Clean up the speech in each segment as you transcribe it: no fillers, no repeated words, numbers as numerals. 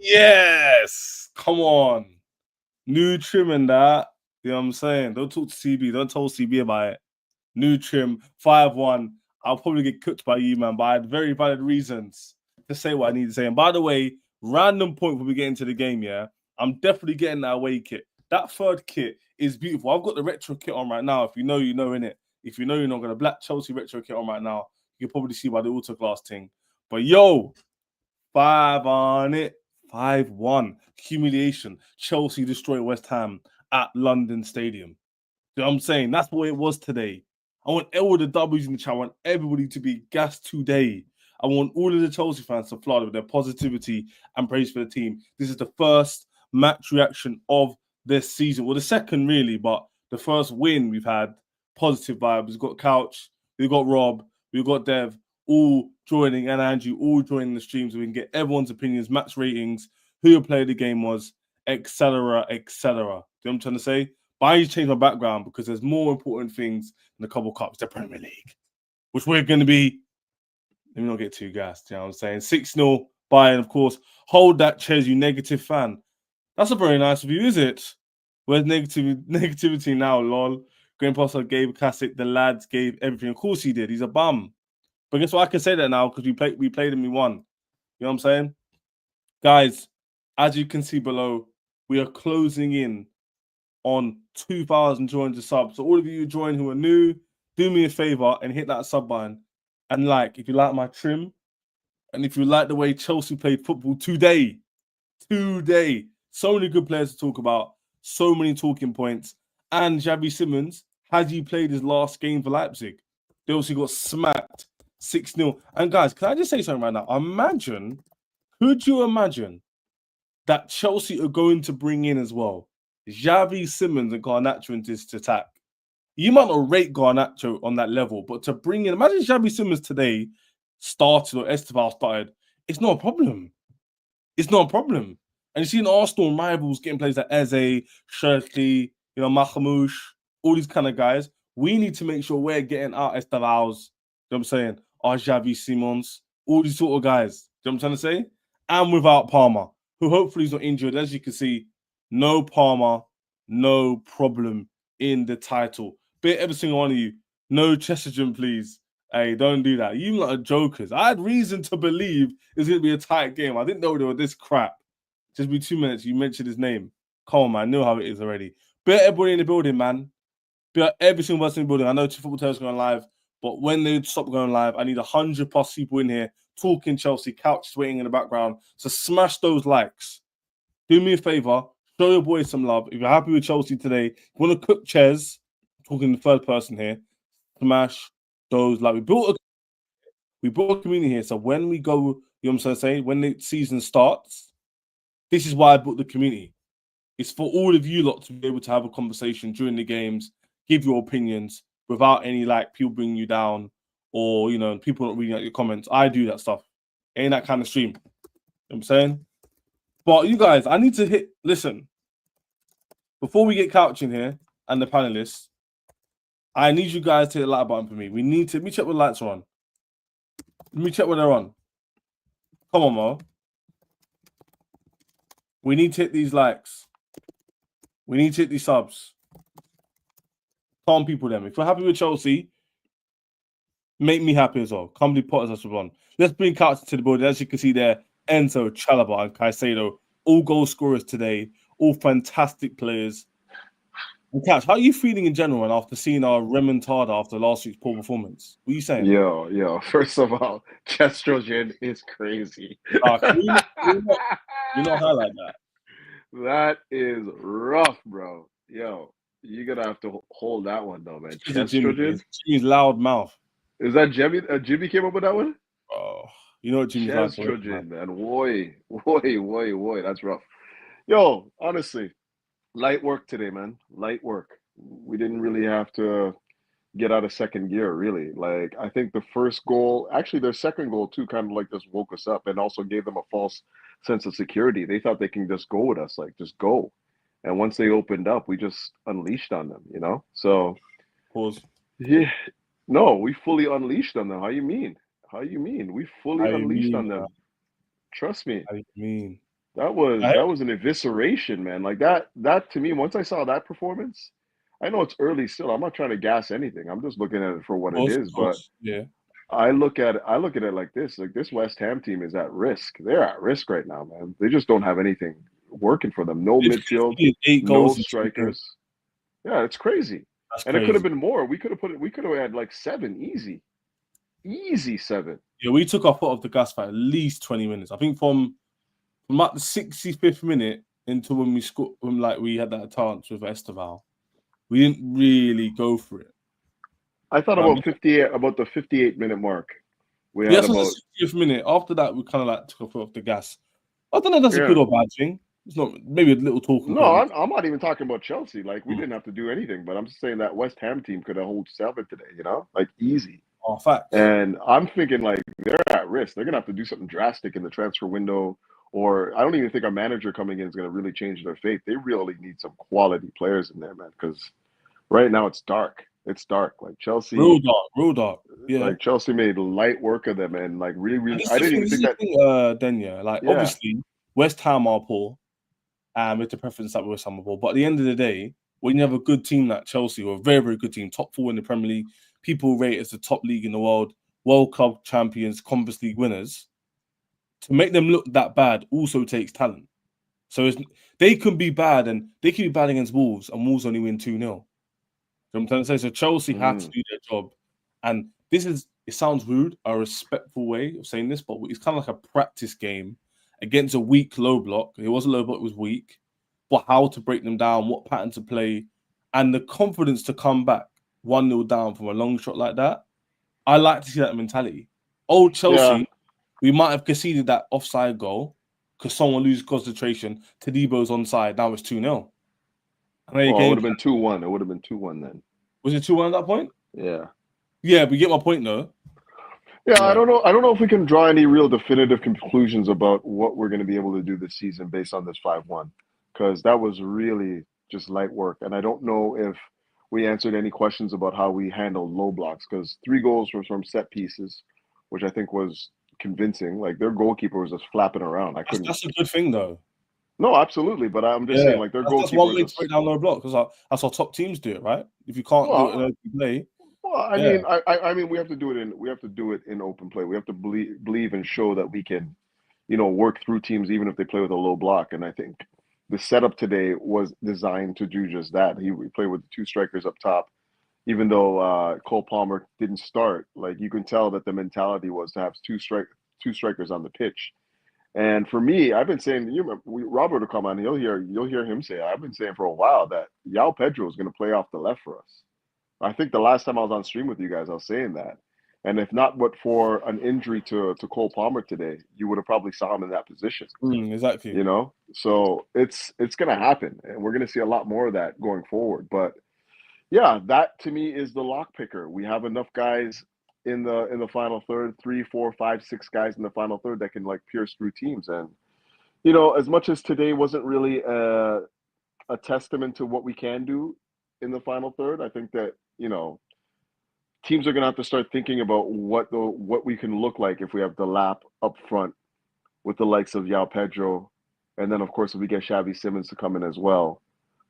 Yes. Come on. New trim and that. You know what I'm saying? Don't talk to CB. Don't tell CB about it. New trim, 5-1. I'll probably get cooked by you, man, but I had very valid reasons to say what I need to say. And by the way, random point when we get into the game, yeah? I'm definitely getting that away kit. That third kit is beautiful. I've got the retro kit on right now. If you know, you know, innit? If you know, you're not going to black Chelsea retro kit on right now. You can probably see by the auto class thing. But yo, 5 on it. 5-1. Humiliation. Chelsea destroy West Ham at London Stadium. You know what I'm saying? That's what it was today. I want all the W's in the chat. I want everybody to be gassed today. I want all of the Chelsea fans to flood with their positivity and praise for the team. This is the first match reaction of this season. Well, the second, really, but the first win we've had, positive vibes. We've got Couch, we've got Rob, we've got Dev, all joining, and Andrew, all joining the stream so we can get everyone's opinions, match ratings, who your player of the game was, etc., etc. Do you know what I'm trying to say? But I need to change my background because there's more important things in the couple cups, the Premier League, which we're going to be. Let me not get too gassed. You know what I'm saying? 6-0 Bayern, of course. Hold that, Ches, you negative fan. That's a very nice review, is it? Where's negativity now, lol? Grandpa gave classic. The lads gave everything. Of course he did. He's a bum. But guess what? I can say that now because we played and we won. You know what I'm saying? Guys, as you can see below, we are closing in on 2,000 joins to sub. So all of you who join who are new, do me a favor and hit that sub button. And like, if you like my trim, and if you like the way Chelsea played football today, so many good players to talk about, so many talking points. And Xavi Simons, has he played his last game for Leipzig? They also got smacked 6-0. And guys, can I just say something right now? Could you imagine that Chelsea are going to bring in as well Xavi Simons and Garnacho into this attack? You might not rate Garnacho on that level, but to bring in, imagine Xavi Simons today started or Estevao started, it's not a problem. It's not a problem. And you see in Arsenal rivals getting players like Eze, Shirley, Mahamouche, all these kind of guys. We need to make sure we're getting our Estevaos, you know what I'm saying? Our Xavi Simons, all these sort of guys. You know what I'm trying to say? And without Palmer, who hopefully is not injured. As you can see, no Palmer, no problem in the title. Bit every single one of you. No Chesterton, please. Hey, don't do that. You lot are jokers. I had reason to believe it's going to be a tight game. I didn't know they were this crap. Just be 2 minutes. You mentioned his name. Come on, man. I know how it is already. Bet everybody in the building, man. Bet every single person in the building. I know two football tales going live, but when they stop going live, I need 100+ people in here talking Chelsea, couch swaying in the background. So smash those likes. Do me a favor. Show your boys some love. If you're happy with Chelsea today, you want to cook Ches, talking the third person here, smash those like we built a community here. So when we go, you know what I'm saying, when the season starts, this is why I built the community. It's for all of you lot to be able to have a conversation during the games, give your opinions without any like people bringing you down or people not reading out your comments. I do that stuff. Ain't that kind of stream. You know what I'm saying? But you guys, I need to listen. Before we get couch in here and the panelists, I need you guys to hit the like button for me. Let me check what the lights are on. Let me check when they're on. Come on, Mo. We need to hit these likes. We need to hit these subs. Calm people them. If you're happy with Chelsea, make me happy as well. Come be Potters us on. Let's bring Couch to the board. As you can see there, Enzo, Chalaba, and Caicedo, all goal scorers today, all fantastic players. And Couch, how are you feeling in general and after seeing our remontada after last week's poor performance? What are you saying? Yo. First of all, Chesterton is crazy. You not highlight that. That is rough, bro. Yo, you're gonna have to hold that one though, man. Jimmy's Chesterton. loud mouth. Is that Jimmy? Jimmy came up with that one? Oh, you know what Jimmy's like already, Chesterton, man. Boy, that's rough. Yo, honestly, light work today, man. Light work. We didn't really have to get out of second gear, really. Like, I think the first goal, actually, their second goal, too, kind of like just woke us up and also gave them a false sense of security. They thought they can just go with us, like, just go. And once they opened up, we just unleashed on them, you know? So, Pause. yeah, no, we fully unleashed on them. How you mean? We fully unleashed on them. Trust me. How you mean? That was an evisceration, man. Like that to me, once I saw that performance, I know it's early still. I'm not trying to gas anything. I'm just looking at it for what it is. Of But course, yeah. I look at it like this. Like this West Ham team is at risk. They're at risk right now, man. They just don't have anything working for them. No They've midfield, conceded 8 goals no in 2 games. strikers. Yeah, it's crazy. That's And it could have crazy. been more. We could have had like 7 easy. Easy 7. Yeah, we took our foot off the gas for at least 20 minutes. I think from about the 65th minute into when we scored, when like we had that chance with Estevao, we didn't really go for it. I thought Um, about the 58-minute mark. We yeah, had so the about 60th minute. After that, we kind of like took our foot off the gas. I don't know if that's a good yeah. or bad thing. It's not maybe a little talking No, point. I'm not even talking about Chelsea. Like we Mm. didn't have to do anything, but I'm just saying that West Ham team could have hold 7 today, like easy. Oh, facts. And I'm thinking like they're at risk. They're gonna have to do something drastic in the transfer window, or I don't even think our manager coming in is gonna really change their fate. They really need some quality players in there, man, because right now it's dark. It's dark. Real dark, real dark. Yeah. Like Chelsea made light work of them, and like really, And really, this is I the didn't thing, even this is think the that. thing, Denya. Like, Yeah, obviously, West Ham are poor, with the preference that West Ham are poor. But at the end of the day, when you have a good team like Chelsea, or a very, very good team, top 4 in the Premier League, people rate as the top league in the world, World Cup champions, Conference League winners, to make them look that bad also takes talent. So they can be bad, and they can be bad against Wolves, and Wolves only win 2-0. I'm trying to say, so Chelsea had to do their job, and it sounds rude, a respectful way of saying this, but it's kind of like a practice game against a weak low block. It wasn't low block, it was weak, but how to break them down, what pattern to play, and the confidence to come back 1-0 down from a long shot like that. I like to see that mentality. Old yeah. Chelsea, we might have conceded that offside goal because someone loses concentration. Tadebo's onside, now it's 2-0. Well, it would have been 2-1. It would have been 2-1 then. Was it 2-1 at that point? Yeah. Yeah, but you get my point, though. Yeah, I Yeah. don't know. I don't know if we can draw any real definitive conclusions about what we're going to be able to do this season based on this 5-1, because that was really just light work. And I don't know if we answered any questions about how we handled low blocks, because 3 goals were from set pieces, which I think was convincing. Like their goalkeeper was just flapping around. I couldn't. That's a good thing, though. No, absolutely. But I'm just Yeah, saying, like their that's goalkeeper one was way to just. break down low block because that's how top teams do it, right? If you can't do it in Well, open play, Well, yeah. I mean, we have to do it in open play. We have to believe and show that we can, work through teams even if they play with a low block. And I think the setup today was designed to do just that. We played with 2 strikers up top, even though Cole Palmer didn't start. Like you can tell that the mentality was to have two strikers on the pitch. And for me, I've been saying, Robert will come on, you'll hear him say, I've been saying for a while that Yao Pedro is going to play off the left for us. I think the last time I was on stream with you guys, I was saying that. And if not but for an injury to Cole Palmer today, you would have probably saw him in that position. Exactly. So it's gonna happen, and we're gonna see a lot more of that going forward. But yeah, that to me is the lock picker. We have enough guys in the final third, 3, 4, 5, 6 guys in the final third that can like pierce through teams. And as much as today wasn't really a testament to what we can do in the final third, I think that teams are going to have to start thinking about what we can look like if we have the lap up front with the likes of Yao Pedro, and then of course if we get Xavi Simmons to come in as well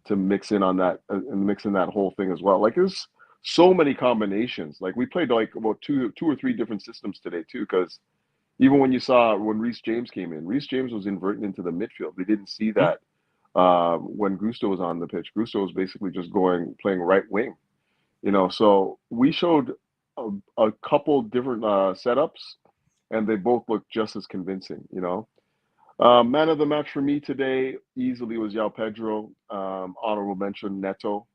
to mix in on that and mix in that whole thing as well. Like there's so many combinations. Like we played like about two or three different systems today too, because even when you saw when Reece James came in, Reece James was inverting into the midfield. We didn't see that when Gusto was on the pitch. Gusto was basically just playing right wing. So we showed a couple different setups, and they both looked just as convincing. Man of the match for me today easily was Yao Pedro. Honorable mention Neto.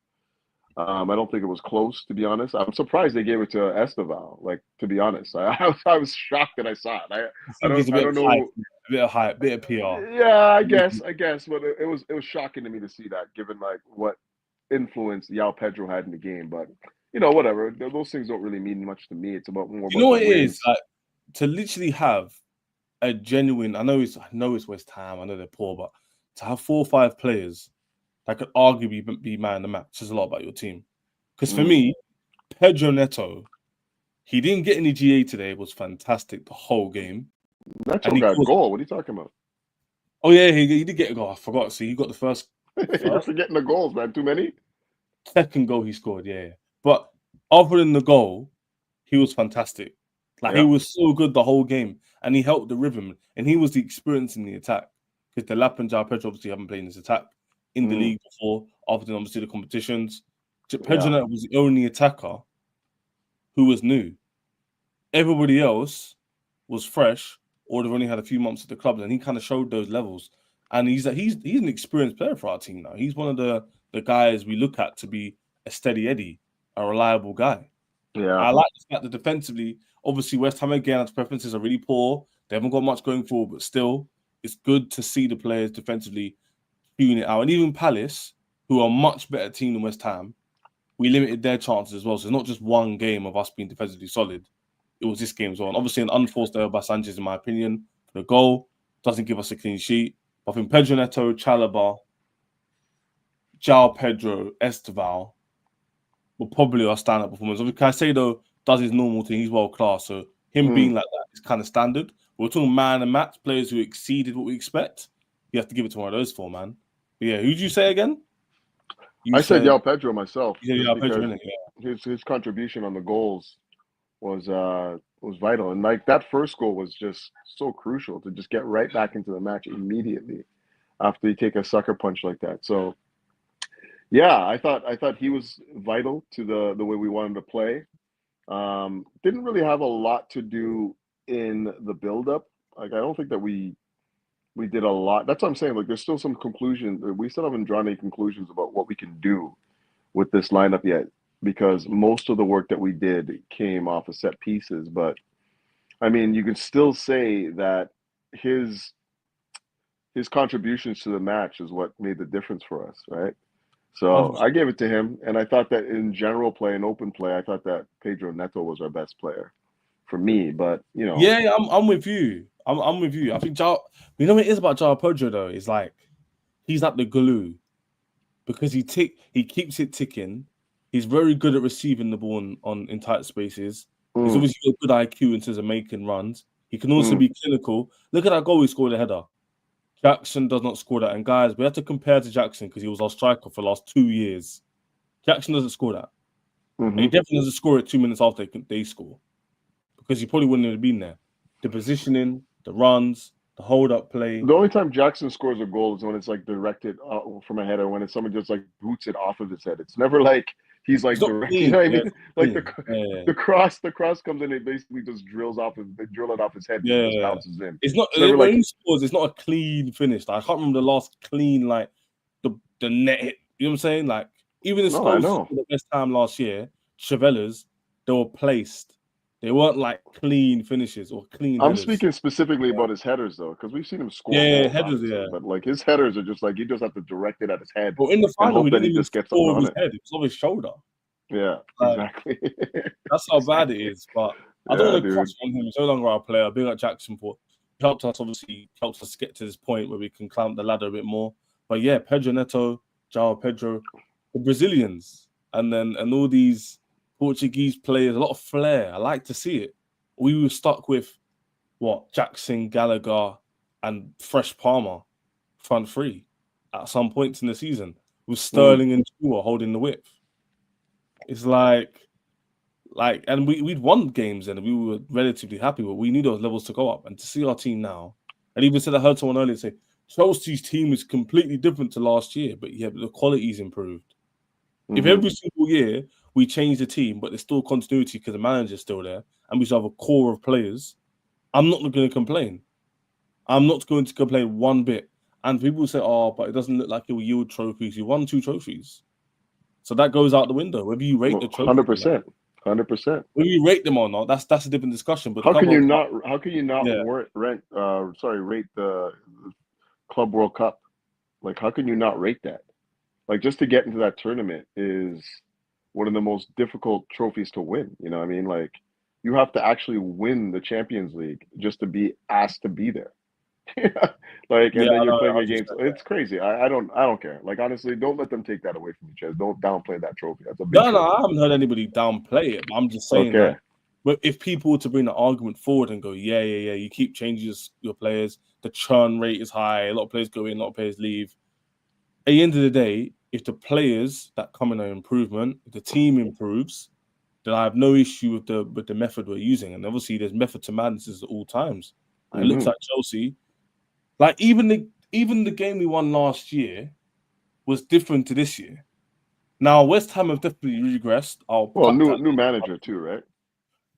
I don't think it was close, to be honest. I'm surprised they gave it to Estevao. Like to be honest, I was shocked that I saw it. I think it's a I bit don't of hype, know. a bit of hype, a bit of PR. Yeah, I guess, but it was shocking to me to see that, given like what influence Yao Pedro had in the game. But whatever. Those things don't really mean much to me. It's more You know about the what it is? wins. Like to literally have a genuine. I know it's West Ham. I know they're poor, but to have 4 or 5 players that could arguably be man of the match says a lot about your team. Because for Mm. me, Pedro Neto, he didn't get any GA today. It was fantastic the whole game, Neto and he got caused. goal. What are you talking about? Oh yeah, he did get a goal. I forgot. See, he got the first You're forgetting the goals, man. Too many. second goal he scored. Yeah. But other than the goal, he was fantastic. Like he Yeah. was so good the whole game, and he helped the rhythm, and he was the experience in the attack. Because the Lap and Jao Pedro obviously haven't played in this attack in the league before, other than obviously the competitions. Pedro Neto was the only attacker who was new. Everybody else was fresh, or they've only had a few months at the club, and he kind of showed those levels. And he's an experienced player for our team now. He's one of the guys we look at to be a steady Eddie, a reliable guy. Yeah. I like the fact that defensively, obviously West Ham again, its preferences are really poor. They haven't got much going forward, but still, it's good to see the players defensively spewing it out. And even Palace, who are a much better team than West Ham, we limited their chances as well. So it's not just one game of us being defensively solid. It was this game as well. And obviously an unforced error by Sanchez, in my opinion, for the goal. Doesn't give us a clean sheet. But I think Pedro Neto, Chalobah, João Pedro, Estevao will probably our standout performance. Caicedo does his normal thing. He's world class. So him being like that is kind of standard. We're talking man and match players who exceeded what we expect. You have to give it to one of those four, man. But yeah, who'd you say again? I said João Pedro myself. Yeah, Pedro, his contribution on the goals was vital, and like that first goal was just so crucial to just get right back into the match immediately after you take a sucker punch like that. So yeah, I thought he was vital to the way we wanted to play. Didn't really have a lot to do in the build-up. Like I don't think that we did a lot. That's what I'm saying. Like there's still some conclusions. We still haven't drawn any conclusions about what we can do with this lineup yet, because most of the work that we did came off of set pieces. But I mean, you can still say that his contributions to the match is what made the difference for us, right? So I gave it to him, and I thought that in general play and open play, I thought that Pedro Neto was our best player for me. But you know, yeah, I'm with you. I'm with you. I think you know what it is about João Pedro though, is like he's like the glue, because he keeps it ticking. He's very good at receiving the ball in tight spaces. He's obviously got good IQ in terms of making runs. He can also be clinical. Look at that goal he scored, a header. Jackson does not score that. And guys, we have to compare to Jackson because he was our striker for the last 2 years. Jackson doesn't score that. And he definitely doesn't score it 2 minutes after they score, because he probably wouldn't have been there. The positioning, the runs, the hold-up play. The only time Jackson scores a goal is when it's like directed from a header, when it's someone just like boots it off of his head. It's never like he's like direct. You know what I mean? Like the cross comes in, it basically just they drill it off his head and it just bounces in. It's not when like, he scores, it's not a clean finish. Like, I can't remember the last clean, like the net hit. You know what I'm saying? Like even the Spurs the best time last year, Chevellas, they were placed. They weren't like clean finishes or clean. I'm speaking specifically about his headers though, because we've seen him score. Headers, but like his headers are just like you just have to direct it at his head. Well, in the final, he didn't even just gets on his it. head. It was on his shoulder. Yeah, exactly. That's how bad it is. But I don't want to cross on him. He's no longer our player. Big up Jackson for helped us get to this point where we can climb the ladder a bit more. But yeah, Pedro Neto, João Pedro, the Brazilians, and all these Portuguese players, a lot of flair. I like to see it. We were stuck with Jackson, Gallagher, and Fresh Palmer front three at some points in the season, with Sterling and Chua holding the width. It's like, and we'd won games and we were relatively happy, but we knew those levels to go up. And to see our team now, and even said, I heard someone earlier say, Chelsea's team is completely different to last year, but yeah, the quality's improved. If every single year we change the team, but there's still continuity because the manager's still there, and we still have a core of players, I'm not going to complain. I'm not going to complain one bit. And people say, oh, but it doesn't look like it will yield trophies. You won 2 trophies. So that goes out the window. Whether you rate the trophy, 100%. Whether you rate them or not, that's a different discussion. But how can you not rate the Club World Cup? Like, how can you not rate that? Like, just to get into that tournament is one of the most difficult trophies to win. You know what I mean? Like, you have to actually win the Champions League just to be asked to be there. Like, and then you're playing against. It's crazy. I don't care. Like, honestly, don't let them take that away from you, Chaz. Don't downplay that trophy. That's a big trophy. I haven't heard anybody downplay it. But I'm just saying, but if people were to bring the argument forward and go, yeah, you keep changing your players, the churn rate is high. A lot of players go in, a lot of players leave. At the end of the day, if the players that come in are improvement, if the team improves, then I have no issue with the method we're using. And obviously, there's method to madness at all times. And it looks like Chelsea, like even the game we won last year was different to this year. Now West Ham have definitely regressed. New manager too, right?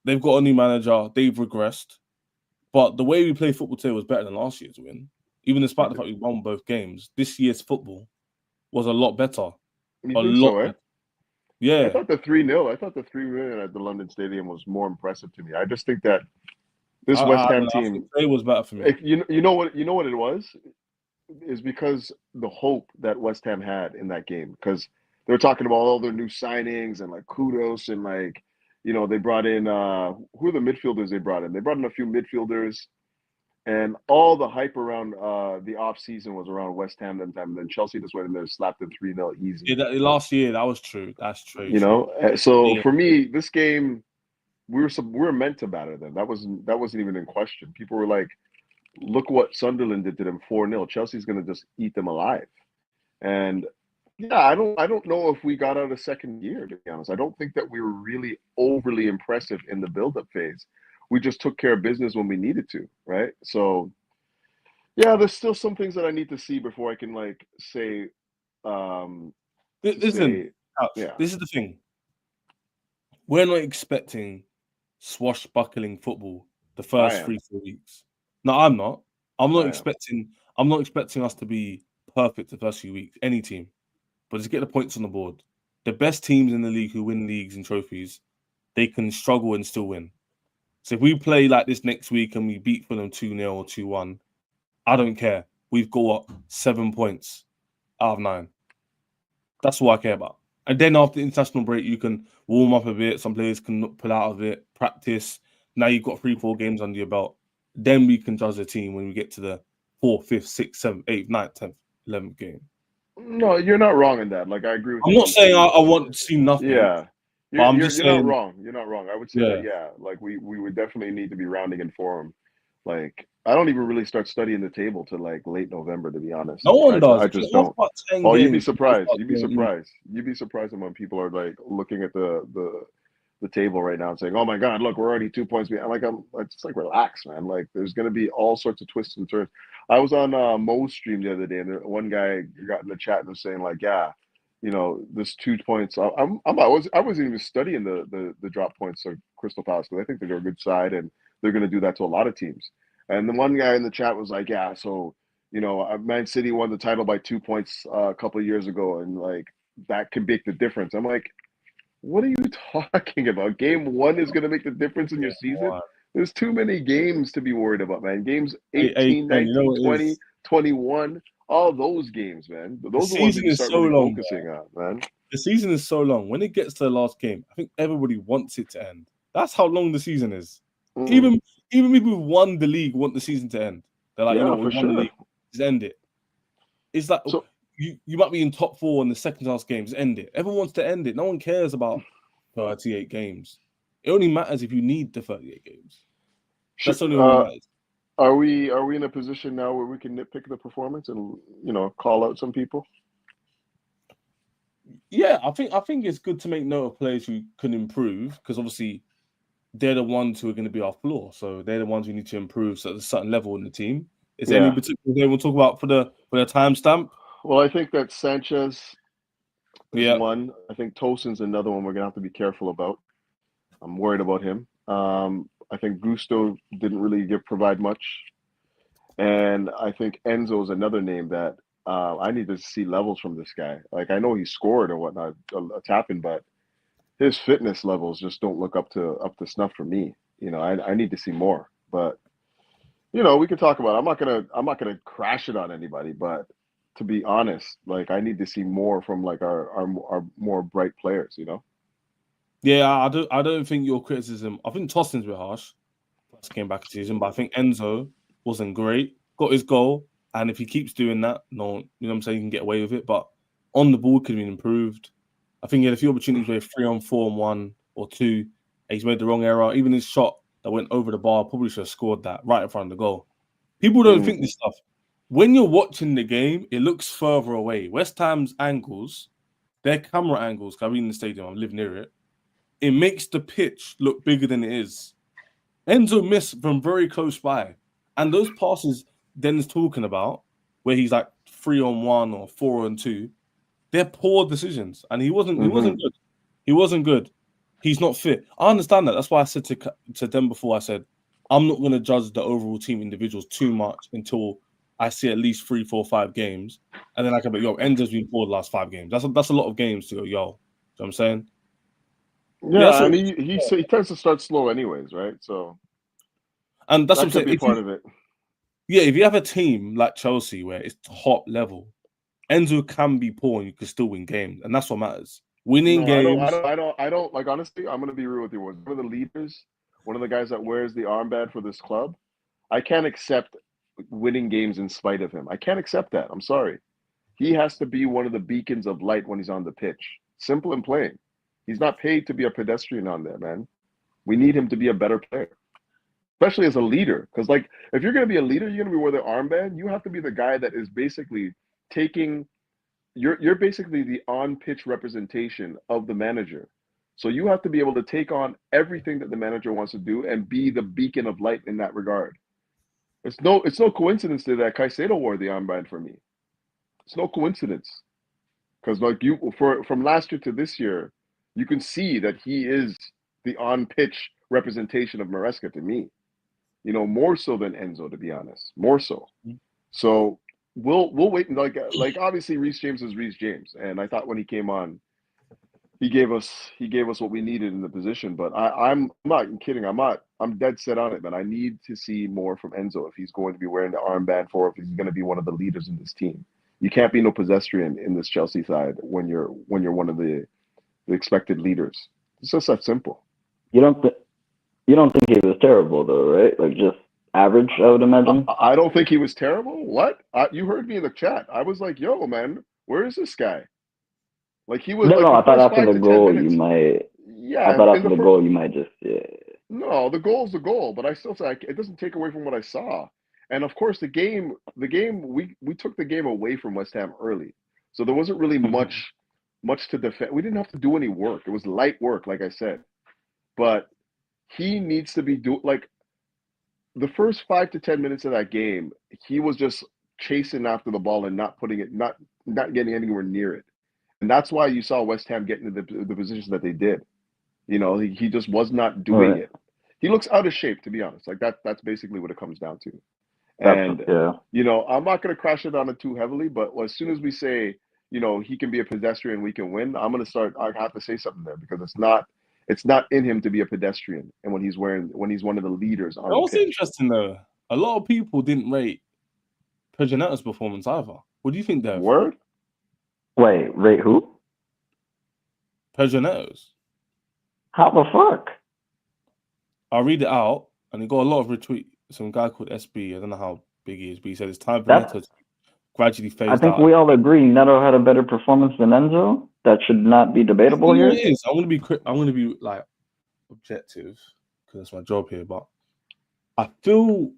They've got a new manager. They've regressed, but the way we play football today was better than last year's win. Even despite the fact we won both games, this year's football was a lot better. You think so, eh? Yeah. I thought the 3-0. I thought the 3-0 at the London Stadium was more impressive to me. I just think that this West Ham team, it was better for me. You know what it was, is because the hope that West Ham had in that game, because they were talking about all their new signings and like kudos and like, you know, they brought in who are the midfielders they brought in? They brought in a few midfielders, and all the hype around the off season was around West Ham that time. And then Chelsea just went in there and slapped them 3-0 easy. Yeah, last year that was true. That's true. You know, so for me, this game we were meant to batter them. That wasn't even in question. People were like, look what Sunderland did to them 4-0. Chelsea's going to just eat them alive. And yeah, I don't know if we got out of second gear, to be honest. I don't think that we were really overly impressive in the build-up phase. We just took care of business when we needed to, right? So yeah, there's still some things that I need to see before I can like say listen, this is the thing. We're not expecting swashbuckling football the first 3-4 weeks. No, I'm not. I'm not expecting us to be perfect the first few weeks, any team. But just get the points on the board. The best teams in the league who win leagues and trophies, they can struggle and still win. So if we play like this next week and we beat Fulham 2-0 or 2-1, I don't care. We've got 7 points out of 9. That's all I care about. And then after the international break, you can warm up a bit. Some players can pull out of it, practice. Now you've got 3-4 games under your belt. Then we can judge the team when we get to the 4th, 5th, 6th, 7th, 8th, 9th, 10th, 11th game. No, you're not wrong in that. Like I agree with you. I'm not saying I want to see nothing. Yeah. You're not wrong. You're not wrong. I would say that, like we would definitely need to be rounding in form. Like I don't even really start studying the table till like late November, to be honest. No one does. I just don't. Oh, you'd be surprised. You'd be surprised when people are like looking at the table right now and saying, "Oh my God, look, we're already 2 points behind." It's like relax, man. Like there's gonna be all sorts of twists and turns. I was on Mo's stream the other day, and one guy got in the chat and was saying like, "Yeah, you know, this 2 points." I wasn't even studying the drop points of Crystal Palace because I think they're a good side and they're gonna do that to a lot of teams. And the one guy in the chat was like, "Yeah, so you know, Man City won the title by 2 points a couple of years ago, and like that could make the difference." I'm like, what are you talking about? Game 1 is going to make the difference in your season? There's too many games to be worried about, man. Games 18, 19, 20, 21, all those games, man. Those are the ones that you start really focusing on, man. The season is so long. When it gets to the last game, I think everybody wants it to end. That's how long the season is. Even people who won the league want the season to end. They're like, we won the league, just end it. It's like you might be in top 4 in the second last game, just end it. Everyone wants to end it. No one cares about 38 games. It only matters if you need the 38 games. That's only what matters. Are we in a position now where we can nitpick the performance and call out some people? Yeah, I think it's good to make note of players who can improve because obviously they're the ones who are going to be our floor. So they're the ones who need to improve at a certain level in the team. Is there any particular they will talk about for the timestamp? Well, I think that Sanchez is one. I think Tosin's another one we're gonna have to be careful about. I'm worried about him. I think Gusto didn't really provide much, and I think Enzo is another name that I need to see levels from this guy. Like I know he scored or whatnot, a tapping, but his fitness levels just don't look up to snuff for me. I need to see more, but. We can talk about it. I'm not gonna crash it on anybody, but to be honest, like I need to see more from like our more bright players, Yeah, I don't think your criticism. I think Tosin's a bit harsh. Came back a season, but I think Enzo wasn't great. Got his goal, and if he keeps doing that, what I'm saying, he can get away with it. But on the ball could have been improved. I think he had a few opportunities where 3 on 4 and 1 or 2, and he's made the wrong error. Even his shot that went over the bar, probably should have scored that right in front of the goal. People don't think this stuff. When you're watching the game, it looks further away. West Ham's angles, their camera angles, 'cause I've been in the stadium, I live near it. It makes the pitch look bigger than it is. Enzo missed from very close by. And those passes Den's talking about, where he's like 3-on-1 or 4-on-2, they're poor decisions. And he wasn't good. He wasn't good. He's not fit. I understand that. That's why I said to them before, I said, I'm not going to judge the overall team individuals too much until I see at least 3, 4, 5 games. And then I can be, Enzo's been poor the last 5 games. That's a lot of games to go, you know what I'm saying? Yeah, and he tends to start slow anyways, right? So and that's that what I'm could saying. be part of it. Yeah, if you have a team like Chelsea where it's top level, Enzo can be poor and you can still win games, and that's what matters. Winning games. I don't like, honestly, I'm gonna be real with you. One of the leaders, one of the guys that wears the armband for this club, I can't accept winning games in spite of him. I can't accept that. I'm sorry. He has to be one of the beacons of light when he's on the pitch. Simple and plain. He's not paid to be a pedestrian on there, man. We need him to be a better player, especially as a leader. Because, like, if you're going to be a leader, you're going to be wearing the armband. You have to be the guy that is basically taking. You're basically the on-pitch representation of the manager. So you have to be able to take on everything that the manager wants to do and be the beacon of light in that regard. It's no coincidence that Caicedo wore the armband for me. It's no coincidence. Because like from last year to this year, you can see that he is the on-pitch representation of Maresca to me. You know, more so than Enzo, to be honest. More so. So we'll wait and like obviously Reece James is Reece James. And I thought when he came on, he gave us what we needed in the position. But I'm not kidding. I'm dead set on it, man. I need to see more from Enzo if he's going to be wearing the armband for, if he's going to be one of the leaders in this team. You can't be no pedestrian in this Chelsea side when you're one of the expected leaders. It's just that simple. You don't think he was terrible though, right? Like just average, I would imagine. I don't think he was terrible. What? You heard me in the chat. I was like, "Yo, man, where is this guy?" Like he was. No, I thought after the goal you might. Yeah, I thought after the goal you might just. Yeah. No, the goal's the goal, but I still say it doesn't take away from what I saw. And of course, the game we took the game away from West Ham early, so there wasn't really much to defend. We didn't have to do any work. It was light work, like I said. But he needs to be like the first 5 to 10 minutes of that game. He was just chasing after the ball and not getting anywhere near it, and that's why you saw West Ham get into the positions that they did. You know, he just was not doing it. He looks out of shape, to be honest. Like that's basically what it comes down to. And, you know, I'm not going to crash it on it too heavily, but as soon as we say, you know, he can be a pedestrian, we can win, I'm going to start, I have to say something there because it's not in him to be a pedestrian. And when he's one of the leaders on the pitch. What's interesting though, a lot of people didn't rate Pedro Neto's performance either. What do you think, Dev? Word? Wait, rate who? Pedro Neto's. How the fuck? I'll read it out, and he got a lot of retweets. Some guy called SB, I don't know how big he is, but he said it's time for Neto to gradually phase out. I think we all agree Neto had a better performance than Enzo. That should not be debatable here. It is. I'm gonna be like objective because it's my job here, but I feel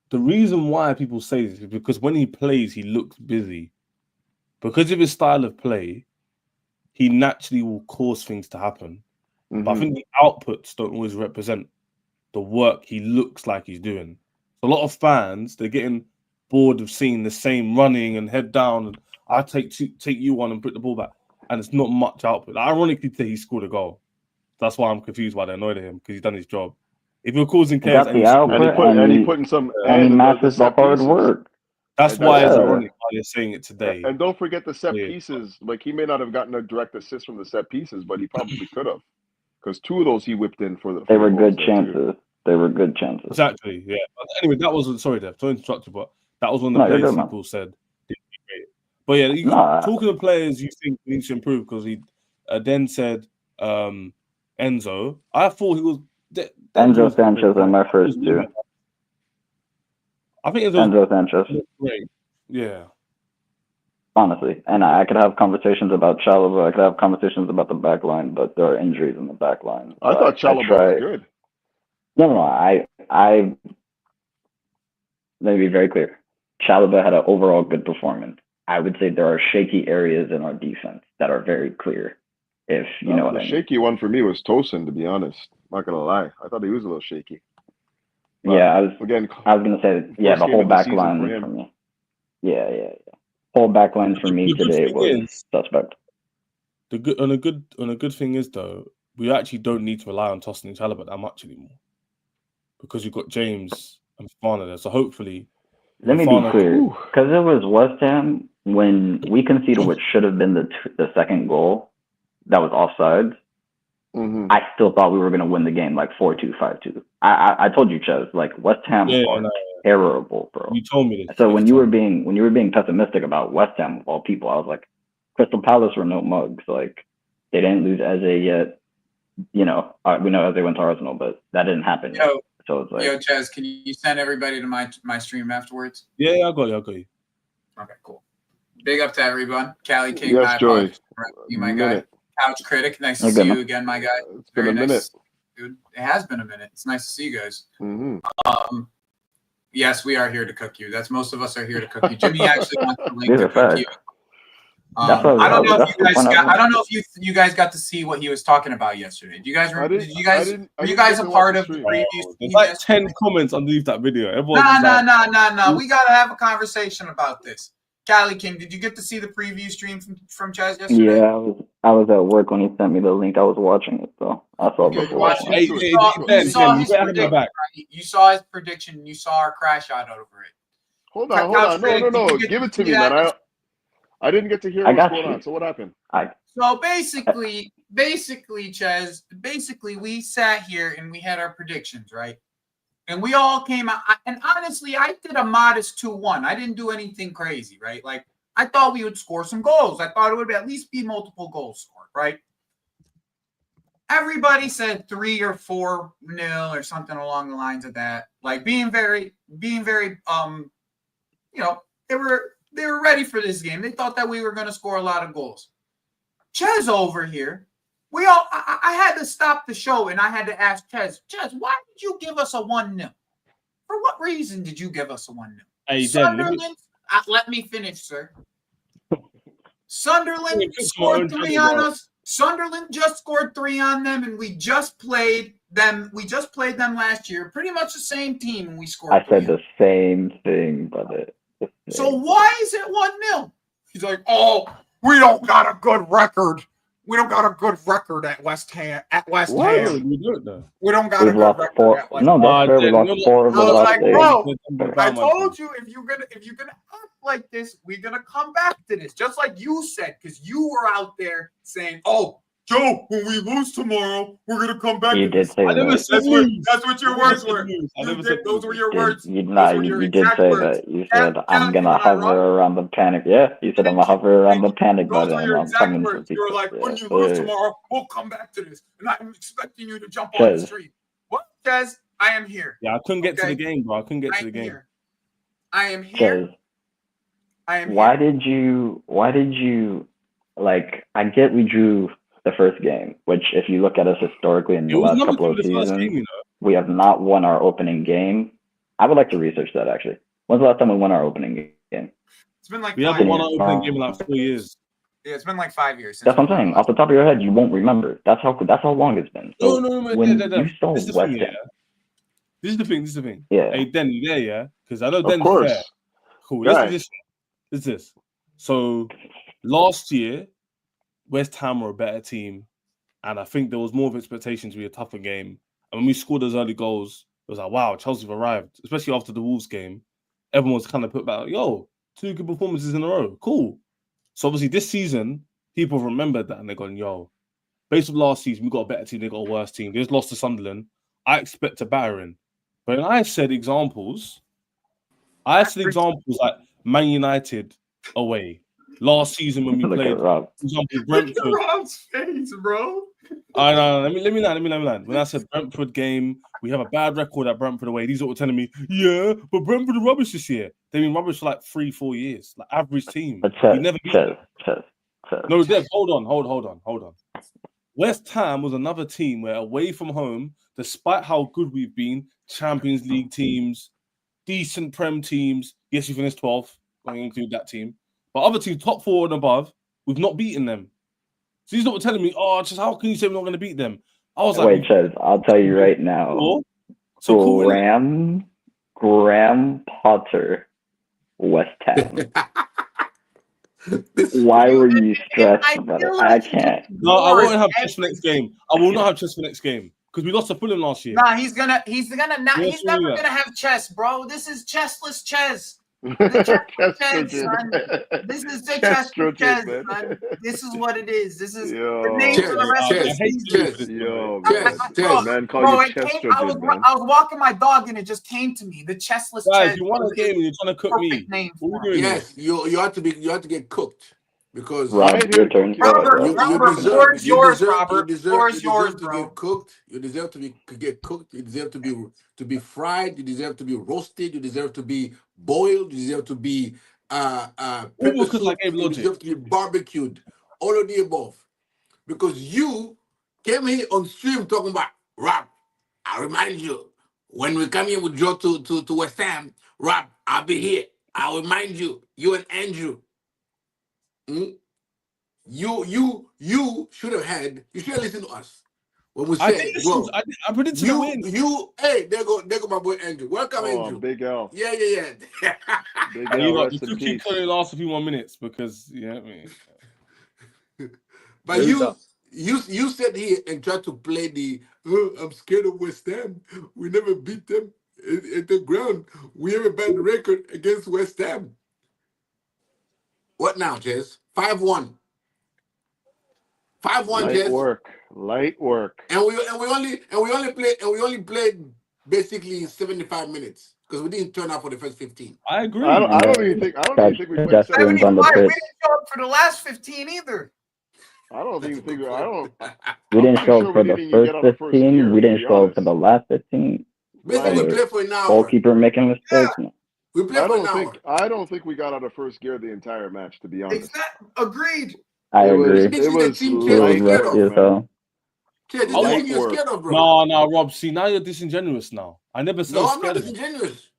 the reason why people say this is because when he plays, he looks busy. Because of his style of play, he naturally will cause things to happen. But I think the outputs don't always represent the work he looks like he's doing. A lot of fans, they're getting bored of seeing the same running and head down and I take you on and put the ball back, and it's not much output. Ironically, he scored a goal. That's why I'm confused why they're annoyed at him, because he's done his job. If you're causing chaos and he put in some and he matches the hard work. That's why it's ironic why they're saying it today. And don't forget the set pieces. Like he may not have gotten a direct assist from the set pieces, but he probably could have. Because 2 of those he whipped in for the. They were good chances. They were good chances. Exactly, yeah. But anyway, that wasn't. Sorry, Dev, to interrupt you, but that was one of the players people said. But yeah, talking to players you think needs to improve, because he then said Enzo. I thought he was. Enzo Sanchez in my first 2. I think Enzo Sanchez. Great. Yeah. Honestly, and I could have conversations about Chalobah. I could have conversations about the back line, but there are injuries in the back line. I thought Chalobah was good. No. let me be very clear. Chalobah had an overall good performance. I would say there are shaky areas in our defense that are very clear. If you know what The I mean. shaky one for me was Tosin, to be honest. Not gonna lie, I thought he was a little shaky. But Yeah, I was again, gonna say yeah, first the game whole of the back season line for for him. me. Yeah. Whole back line for me The good today thing was is- suspect. The good thing is though, we actually don't need to rely on Tosin and Chalobah that much anymore because you've got James and Fafana there. So hopefully, Let me be Fafana- clear, Ooh. because it was West Ham when we conceded what should have been the second goal that was offside. Mhm. I still thought we were going to win the game like 4-2, 5-2. I told you, Ches, like West Ham are terrible, bro. You told me this. So when you were being pessimistic about West Ham of all people, I was like, Crystal Palace were no mugs. Like they didn't lose Eze yet. You know, we know Eze went to Arsenal, but that didn't happen yet. So it's like, Ches, can you send everybody to my stream afterwards? Yeah, I got you. Okay, cool. Big up to everyone. Cali King, Yes, my Joey. apologies for you, my guy. Minute. Couch Critic, nice to Okay, see man. you again, my guy. It's been a nice, minute. dude. It has been a minute. It's nice to see you guys. Mm-hmm. Yes, we are here to cook you. That's most of us are here to cook you. Jimmy actually wants the link These to are cook facts. you. That's what I don't know if that's you guys the point got. I I don't know if you guys got to see what he was talking about yesterday. Do you guys? I didn't- Did you guys? I didn't- I Were you didn't guys get a to part watch of the the stream. preview? There's like 10 comments underneath that video. Everyone's No. We gotta have a conversation about this. Cali King, did you get to see the preview stream from Chaz yesterday? Yeah, I was at work when he sent me the link. I was watching it, so I saw Okay, the full watch one. it. You saw his prediction. Right? You saw his prediction. You saw our crash out over it. Hold on. No. Give it to me, man. I didn't get to hear what's going on. So what happened? So basically, Ches, we sat here and we had our predictions, right? And we all came out. And honestly, I did a modest 2-1. I didn't do anything crazy, right? Like, I thought we would score some goals. I thought it would at least be multiple goals scored, right? Everybody said 3 or 4-0 or something along the lines of that. Like being very, they were ready for this game. They thought that we were going to score a lot of goals. Ches over here, I had to stop the show and I had to ask Ches, why did you give us a 1-0? For what reason did you give us a 1-0? Hey, Sunderland, let me finish, sir. Sunderland scored 3 on us. Sunderland just scored 3 on them, and we just played them. We just played them last year. Pretty much the same team, and we scored. I said the same thing, brother. So why is it 1-0? He's like, oh, we don't got a good record. We don't got a good record at West Ham. We don't know. We don't got a good record at West Ham. No, that's fair. We lost 4 of the last 8. Bro, I told you if you're gonna act like this, we're gonna come back to this. Just like you said, because you were out there saying, "Oh, Joe, when we lose tomorrow, we're gonna come back." You did say that. That's what your words were. Those were your words. You did say that. You said I'm gonna hover around the panic. Yeah, you said I'm gonna hover around the panic button. Those were your exact words. You were like, when you lose tomorrow, we'll come back to this. And I'm expecting you to jump on the street. What says I am here? Yeah, I couldn't get to the game, bro. I couldn't get to the game. I am here. Why did you like? I get we drew the first game, which if you look at us historically in the last couple of seasons, we have not won our opening game. I would like to research that actually. When's the last time we won our opening game? It's been like we haven't won our opening game in like 4 years. Yeah, it's been like 5 years. That's what I'm saying. Off the top of your head, you won't remember. That's how long it's been. So you saw West Ham. This is the thing. Yeah. Hey, Den, you there, yeah? Because I know Den's Of course. there. Cool. Listen to this. So last year, West Ham were a better team, and I think there was more of expectation to be a tougher game. And when we scored those early goals, it was like, wow, Chelsea have arrived. Especially after the Wolves game, everyone was kind of put back, 2 good performances in a row. Cool. So obviously this season, people remembered that and they're going, based on last season, we got a better team, they got a worse team. They just lost to Sunderland. I expect a battering. But I said examples like Man United away. Last season when we played, for example, Brentford. Look at Rob's face, bro. I know. Let me land. When I said Brentford game, we have a bad record at Brentford away. These are all telling me, but Brentford are rubbish this year. They've been rubbish for like 3-4 years, like average team. We never beat them. No, Dev, hold on. West Ham was another team where away from home, despite how good we've been, Champions League teams, decent Prem teams. Yes, you finished 12th. Going to include that team. But other teams, top 4 and above, we've not beaten them. So he's not telling me, just how can you say we're not going to beat them? I was like, wait, Ches, I'll tell you right now. So cool, Graham Potter, West Ham. Why were you stressed, brother? I can't. No, I won't have chess for next game. I will not have chess for next game because we lost to Fulham last year. Nah, he's never gonna have chess, bro. This is chessless chess. Chess, son. This is the chess, son. This is what it is. This is the name for the rest of the season. I was walking my dog and it just came to me. The chessless chess. You won a game and you're trying to cook me. Yes, you have to get cooked. Because Rob, your turn. Robert, yours, Robert. Yours, bro. Get cooked. You deserve to get cooked. You deserve to be fried. You deserve to be roasted. You deserve to be boiled. You deserve to be you deserve to be barbecued. All of the above. Because you came here on stream talking about Rob. I remind you, when we come here with Joe to West Ham, Rob, I'll be here. I'll remind you, you and Andrew. You should have listened to us when we said, I predicted a win. Hey, there go my boy Andrew. Welcome, Andrew. Big L. Yeah. Big L. You could keep telling last a few more minutes because But you said here and tried to play the I'm scared of West Ham. We never beat them at the ground. We have a bad record against West Ham. What now, Jez? 5-1. 5-1, Jez. Light work. And we only played basically 75 minutes because we didn't turn out for the first 15. I agree. I don't even think we played 75. We didn't show up for the last 15 either. We didn't show up for the first 15. We didn't show up for the last 15. Basically, we played for an hour. Goalkeeper making mistakes. Yeah. We played for an hour. I don't think we got out of first gear the entire match, to be honest. Agreed. I agree. It was rusty, No, Rob. See, now you're disingenuous. Now I never said. No, I'm not disingenuous.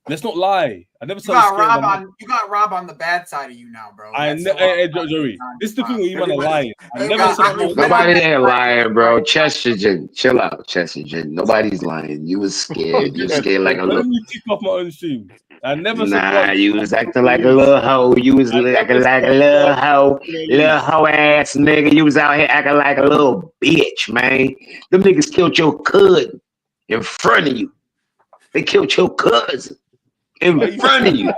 Let's not lie. I never said. You got Rob on the bad side of you now, bro. Joey, this is the thing where you want to lie. Nobody ain't lying, bro. Chesterton, chill out, Chesterton. Nobody's lying. You was scared. You scared like a little. Let me kick off my own stream. I never said. Nah, you was acting like a little hoe. You was acting like a little hoe ass nigga. You was out here acting like a little bitch, man. Them niggas killed your cousin in front of you. They killed your cousin in front of you.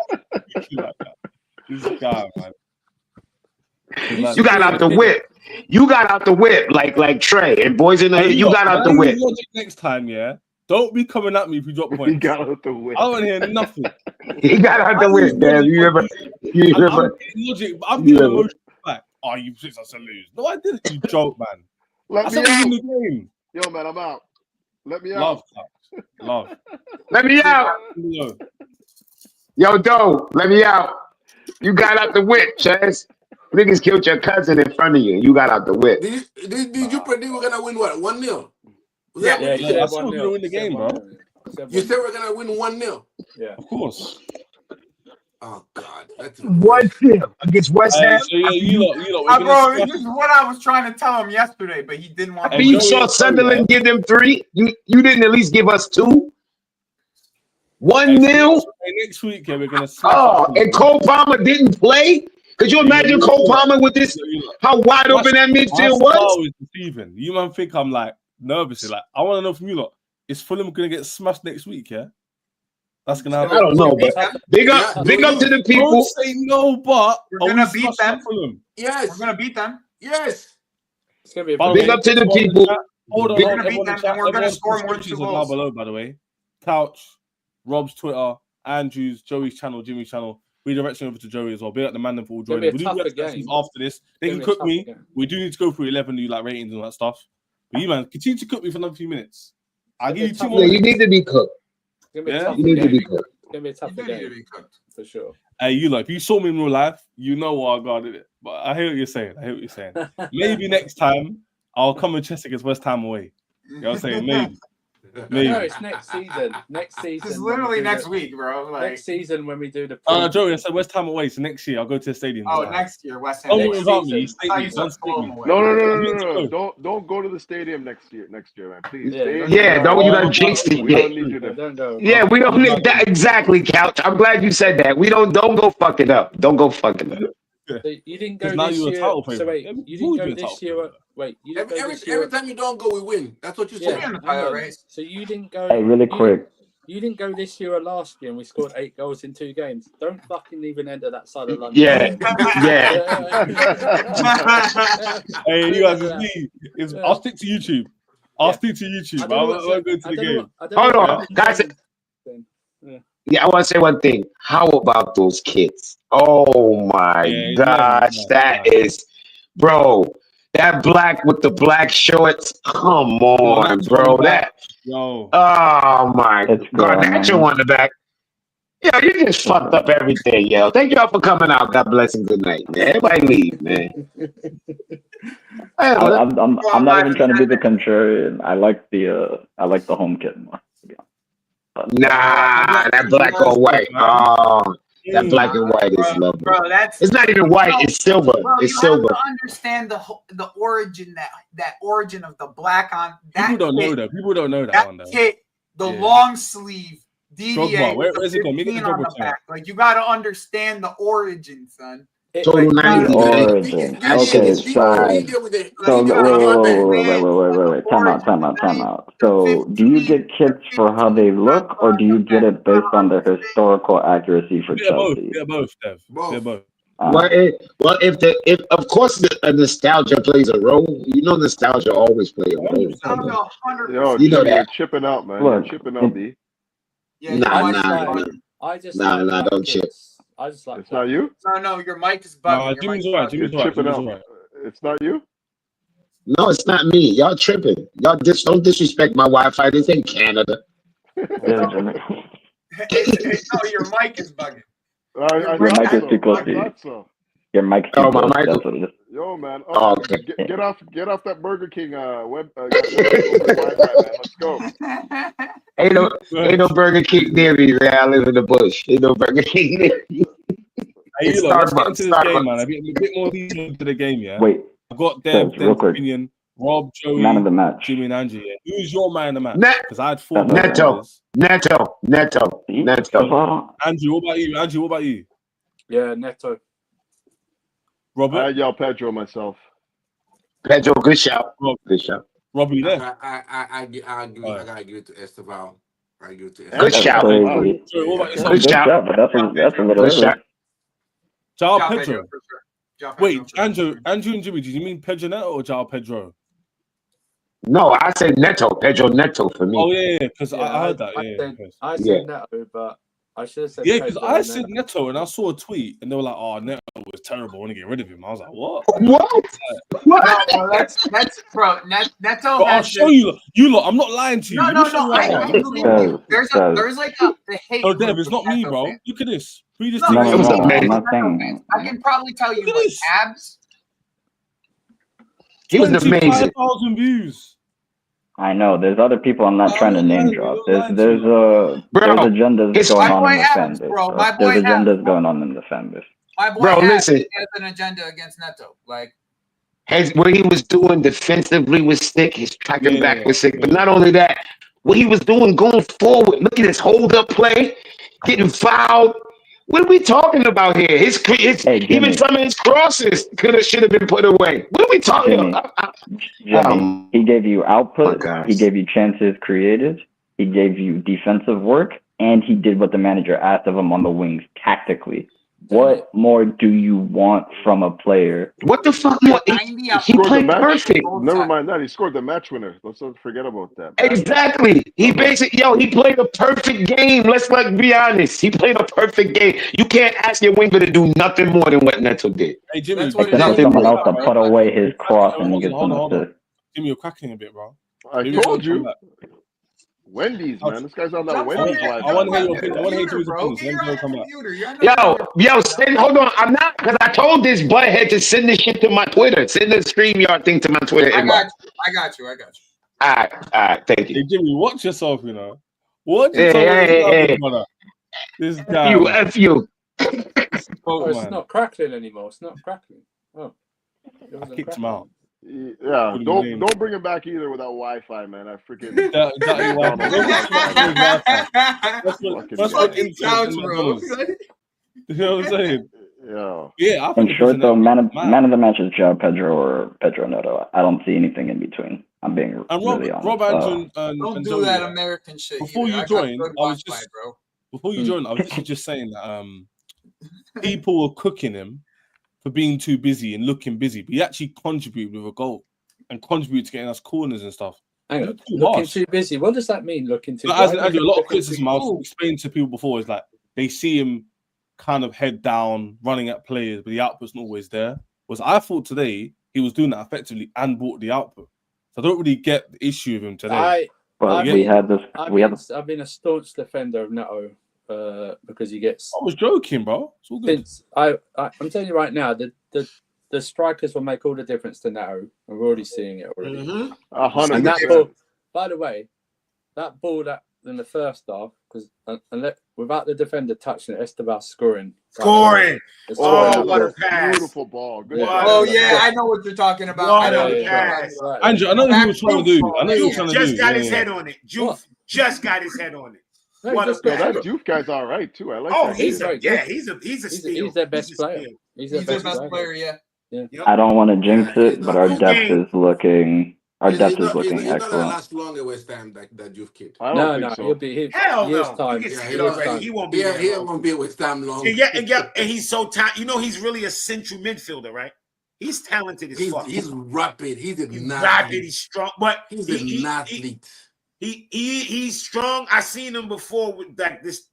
This guy, man. You got out the whip. You got out the whip like Trey and boys in the hood. You got out the whip. Next time, yeah. Don't be coming at me if you drop points. He got out the whip. I don't hear nothing. He got out the whip, man. You remember? I'm getting emotional back. Oh, you six us to lose. No, I didn't. You joke, man. Let me out. In the game. Yo, man, I'm out. Let me out. Love. Let me out. Yo, Doe, let me out. You got out the whip, Chaz. Niggas killed your cousin in front of you. You got out the whip. Did you predict we're gonna win what? 1-0? Yeah. I still gonna win the game, bro. You said we're gonna win 1-0. Yeah, of course. Oh God, that's 1-0 against West Ham. So you lot, bro, this is what I was trying to tell him yesterday, but he didn't want. You saw Sunderland give them 3. You didn't at least give us 2. 1-0. Next week, we're gonna. And Cole Palmer didn't play. Could you imagine Cole Palmer with this? How wide open that midfield was? Deceiving. You man think I'm like nervous? Like I want to know from you lot. Is Fulham gonna get smashed next week? Yeah. That's gonna happen. I don't know, but big up to the people. Don't say no, but we're gonna beat them. Yes, we're gonna beat them. Yes, it's gonna be a big up to the people. Hold on, we're gonna beat them, and we're gonna score more than 2 goals. Below, by the way, Couch, Rob's Twitter, Andrew's, Joey's channel, Jimmy's channel. Redirection over to Joey as well. Big up the man for all joining. We do after this. They can cook me. We do need to go through 11 new ratings and all that stuff. But you man, continue to cook me for another few minutes. I'll give you 2 more. You need to be cooked. Yeah, you need to be cooked. It's gonna be a tough game for sure. Hey, if you saw me in real life, you know what I got it. But I hear what you're saying. Maybe next time I'll come and chest against West Ham away. You know what I'm saying? Maybe. Me. No, it's next season. Next season. It's literally next week, bro. Like, next season when we do the. Joey, I said West Ham away. So next year I'll go to the stadium. oh, next year, West Ham. Don't Next invite me. season. State How me. you Don't said state me. away. No. Don't go to the stadium next year, man. Please. Yeah, don't you done jinxed it We don't yet. need you to. Don't go. Yeah, we don't need that exactly, Couch. I'm glad you said that. We don't go fuck it up. Don't go fuck it up. So you didn't go Now this you're a year. title So favorite. wait, Yeah, you didn't who's go been a this title year. favorite? Wait, you didn't go this year. Every time you don't go, we win. That's what you Yeah, say. in the I know. title race. So you didn't go. Hey, really quick. You didn't go this year or last year, and we scored 8 goals in 2 games. Don't fucking even enter that side of London. Yeah. Hey, you guys, it's me. I'll stick to YouTube. I'll stick to YouTube. I won't go to the game. Hold on, guys. Yeah, I want to say one thing. How about those kids? Oh my gosh, that is, bro. That black with the black shorts. Come on, bro. That. Yo. Oh my It's God. cool, That's your one in the back. Yeah, you just fucked up everything, yo. Thank y'all for coming out. God bless and good night, man. Everybody leave, man. I'm not even trying to be the contrarian. I like the home kit more. Nah, that black or white. Oh, that black and white is lovely. Bro, It's not even white. It's silver. Bro, It's you silver. have to understand the origin that origin of the black on that. People don't know that. People don't know that one though. Kit, the long sleeve DVA. Where is it going? Make it on the back. Like you got to understand the origin, son. Total 90. Origin. Okay, wait. Time out. So, do you get kits for how they look, or do you get it based on their historical accuracy for Chelsea? Yeah, both, Dev. Yeah, both. If of course the nostalgia plays a role. You know, nostalgia always plays a role. Yo, you know you're that. chipping out, man. Look, You're chipping out, B. Yeah, Nah, don't chip. I just like. It's not you? No, your mic is bugging. Jimmy's right. You're chipping out. It's not you? No, it's not me. Y'all tripping. Y'all don't disrespect my Wi-Fi. This ain't Canada. Yeah, Jimmy. No, your mic is bugging. Your mic is too close to you. So. Your mic's too close. That's what it is. Yo, man. Okay. Get off that Burger King web. Wi-Fi, man. Let's go. Ain't no Burger King near me, man. I live in the bush. Ain't no Burger King near me. Hey, let's get into this game, man. A bit more detail to the game, yeah? Wait. I've got Dev's opinion, Rob, Joey, man of the match. Jimmy, and Angie. Yeah. Who's your man of the match? Because I had 4 Neto. Neto. Andrew, what about you? Yeah, Neto. Robert? I yell Pedro myself. Pedro, good shout. Good shout. Robbie, there. I gotta give it to Estevao. Good shout. Good shout, but that's a little good shout. João Pedro. Wait, Andrew and Jimmy, did you mean Pedro Neto or João Pedro? No, I said Neto. Pedro Neto for me. Oh, yeah, because I heard that. I said Neto, but I should have said because I said Neto and I saw a tweet and they were like, oh, Neto was terrible. I want to get rid of him. I was like, what? No, that's bro. Neto. I'll show you. You lot, I'm not lying to you. No. I believe you. There's like the hate. Oh, Dev, it's not me, bro. Look at this. Read this. No, I'm not saying. I can probably tell you like abs. He was amazing. 25,000 views. I know. There's other people I'm not trying to name drop. There's agendas going on in the fan base. There's agendas going on in the fan base. My boy listen, has an agenda against Neto. Like what he was doing defensively was sick. His tracking back was sick. But not only that, what he was doing going forward. Look at his hold-up play, getting fouled. What are we talking about here? Even some of his crosses should have been put away. What are we talking about? Jimmy, he gave you output. He gave you chances created. He gave you defensive work, and he did what the manager asked of him on the wings tactically. What more do you want from a player? What the fuck more? He played perfect. Never mind that. He scored the match winner. Let's not forget about that. Exactly. He he played a perfect game. Let's be honest. He played a perfect game. You can't ask your winger to do nothing more than what Neto did. Hey, Jimmy. Except for someone else to put away his cross and he gets an assist. Jimmy, you're cracking a bit, bro. I told you. Wendy's, man. This guy's on that Wendy's life. I want to hear your opinion. I want to hear his opinion. Hold on. I'm not, because I told this butthead to send this shit to my Twitter. Send the StreamYard thing to my Twitter. I got you. All right, thank you. Hey, Jimmy, watch yourself, you know. What you Hey, brother? This F guy, you, man. F you. Oh, it's not crackling anymore. It's not crackling. Oh, it I wasn't kicked him crackling. out. Yeah, don't bring him back either without Wi-Fi, man. I freaking Dirty down on the Wi-Fi. That's what internet in McDonald's. You know what I'm saying? Yeah. I think in short, though, man of the match is João Pedro or Pedro Neto. I don't see anything in between. I'm being really honest. Rob Andrew don't do that American shit. Before you joined, I was just literally just saying that people were cooking him for being too busy and looking busy, but he actually contributed with a goal and contributed to getting us corners and stuff. Hang on, looking too busy. What does that mean? Looking too? As a lot of criticism I was explaining to people before is like they see him kind of head down, running at players, but the output's not always there. Was I thought today he was doing that effectively and brought the output. So I don't really get the issue with him today. I've been a staunch defender of Neto because he gets. I was joking, bro. It's all good. I'm telling you right now, the strikers will make all the difference to Neto. We're already seeing it already. 100%. By the way, that ball that in the first half, because without the defender touching it, Estevao scoring. Scoring! Oh, what a pass! Beautiful ball. Good I know what you're talking about. Andrew, I know what he was trying to do. I know he was trying to do. Just got his head on it. Juve just got his head on it. What a pass! That Juve guy's all right too. I like that. Oh, he's a steal. He's their best player. He's their best player. Yeah. I don't want to jinx it, but our depth is looking. Our depth is looking excellent. He's not gonna last long at West Ham, that Juve kid. I don't think so. He'll be hell years no. time. He won't be. He won't be at West Ham long. And he's so talented. You know, he's really a central midfielder, right? He's talented as fuck. He's rapid. He's rapid. He's strong, but he's an athlete. He's strong. I seen him before with like this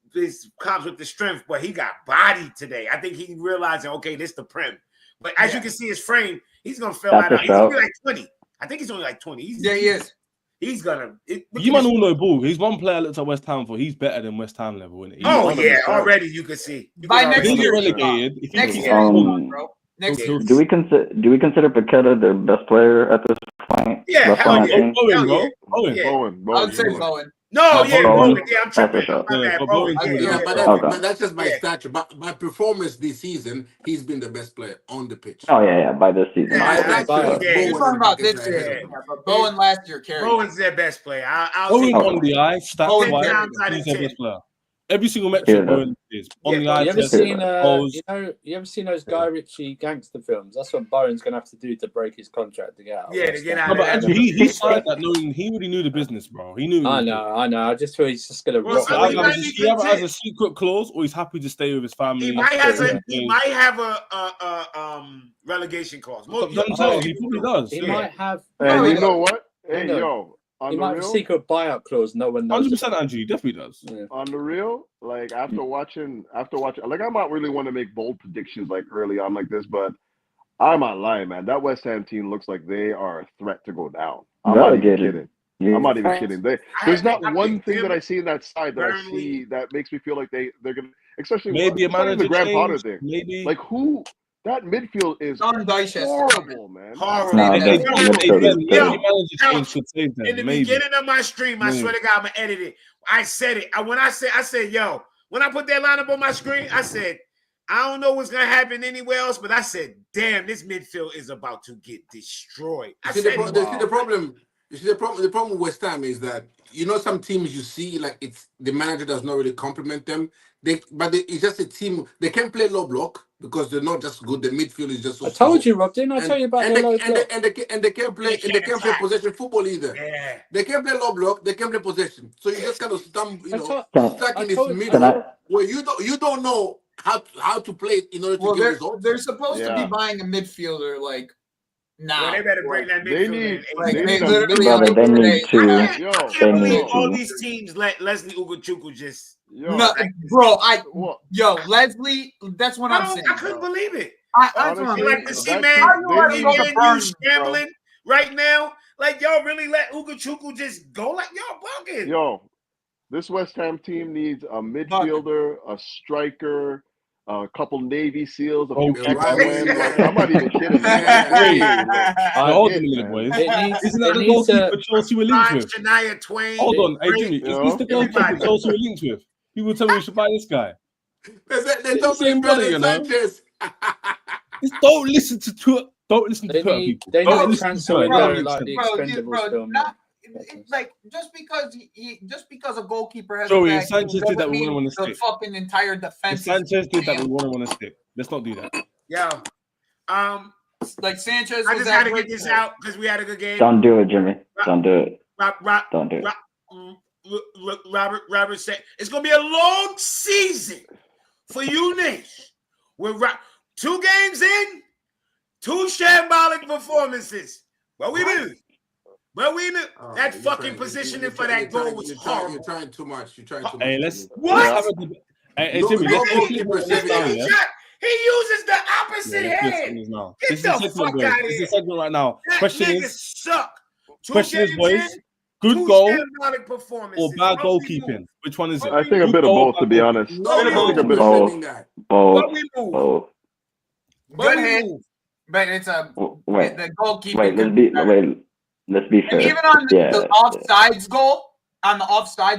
comes with the strength, but he got body today. I think he realizing, okay, this the Prem. But as you can see his frame, he's gonna fill out. He's gonna be like 20. I think he's only like 20. He is. He's gonna. You might all know ball. He's one player I looked at West Ham for. He's better than West Ham level, isn't he? Already you can see. By next year, relegated. Next year, bro. Next year. Do we consider Paqueta their best player at this point? Yeah, Bowen. I'd say Bowen. No, Bowen. Yeah, I'm tripping. But that's just my stature. But my performance this season, he's been the best player on the pitch. Oh yeah, by this season. You're talking about this year, but Bowen last year carried. Bowen's their best player. Bowen on the eye, stats wise, he's their best player. Every single metric Bowen is on the eye. You ever seen those Guy Ritchie gangster films? That's what Bowen's gonna have to do to break his contract to get out. Yeah, to get out. No, but Andrew, he signed that knowing he already knew the business, bro. He knew. I know. I just feel he's just gonna. He either has a secret clause or he's happy to stay with his family. He might have a relegation clause. He probably does. He might have. And you know what? Hey, yo. He might have a secret buyout clause. No one knows. 100%, Andrew. He definitely does. Yeah. On the real, like after watching, like I might really want to make bold predictions like early on like this, but I'm not lying, man. That West Ham team looks like they are a threat to go down. I'm not even kidding. Yeah. I'm not even kidding. There's not one thing that I see in that side that I see that makes me feel like they're gonna, especially maybe a manager the Graham Potter thing. Maybe like who. That midfield is horrible, man. Horrible. In the beginning of my stream, I swear to God, I'm gonna edit it. I said it. I said, yo, when I put that lineup on my screen, I said, I don't know what's gonna happen anywhere else, but I said, damn, this midfield is about to get destroyed. The problem with West Ham is that some teams you see like it's the manager does not really compliment them. It's just a team. They can play low block because they're not just good. The midfield is just so. I told you, Rob. Didn't I tell you about the low block? And they can't play. And they can't play possession football either. Yeah. They can't play low block. They can't play possession. So you just kind of stuck in this middle where you don't know how to play it in order to get results. They're supposed to be buying a midfielder like. Nah, they better bring that midfield. They need to. All these teams let Leslie Ugochukwu just. Leslie. That's what I'm saying. I couldn't believe it. I like to see man, you scrambling right now. Like y'all really let Ugochukwu just go like y'all bugging. Yo, this West Ham team needs a midfielder, a striker, a couple Navy SEALs, a Oh, few keep X-Men. right. Like, I'm not even kidding. Hold on a minute, boys. Isn't that the goalkeeper Chelsea were linked with? Shania Twain. Hold on, hey Jimmy, is this the goalkeeper Chelsea were linked with? People tell me we should buy this guy. They don't same brother, you know. Sanchez. Just don't listen to Twitter. Don't listen to Twitter people. They Don't need to listen to transfer Twitter. him It doesn't out make like sense. the Expendables film. It's like just because a goalkeeper has Joey, a if Sanchez did that, we wouldn't want to the stick. fucking entire If defense. Sanchez did that, we wouldn't want to stick. Let's not do that. Yo, like Sanchez. I just had to get this out because we had a good game. Don't do it, Jimmy. Don't do it. Don't do it. Look, Robert said it's gonna be a long season for you, Nish. We're 2 games in, 2 shambolic performances. But we knew. That fucking positioning for that goal was horrible. You're trying too much. You're trying too much. Hey, let's What? Hey, Jimmy, He uses the opposite hand. Get the fuck out of here. This is a segment right now. That Question nigga is, suck. boys, good 2 goal shambolic performances. or bad goalkeeping? Which one is it? I think a bit of both, to be honest. I think a bit of both. Both. Good hit, but it's Wait. the goalkeeper. Let's be fair. And even on the offsides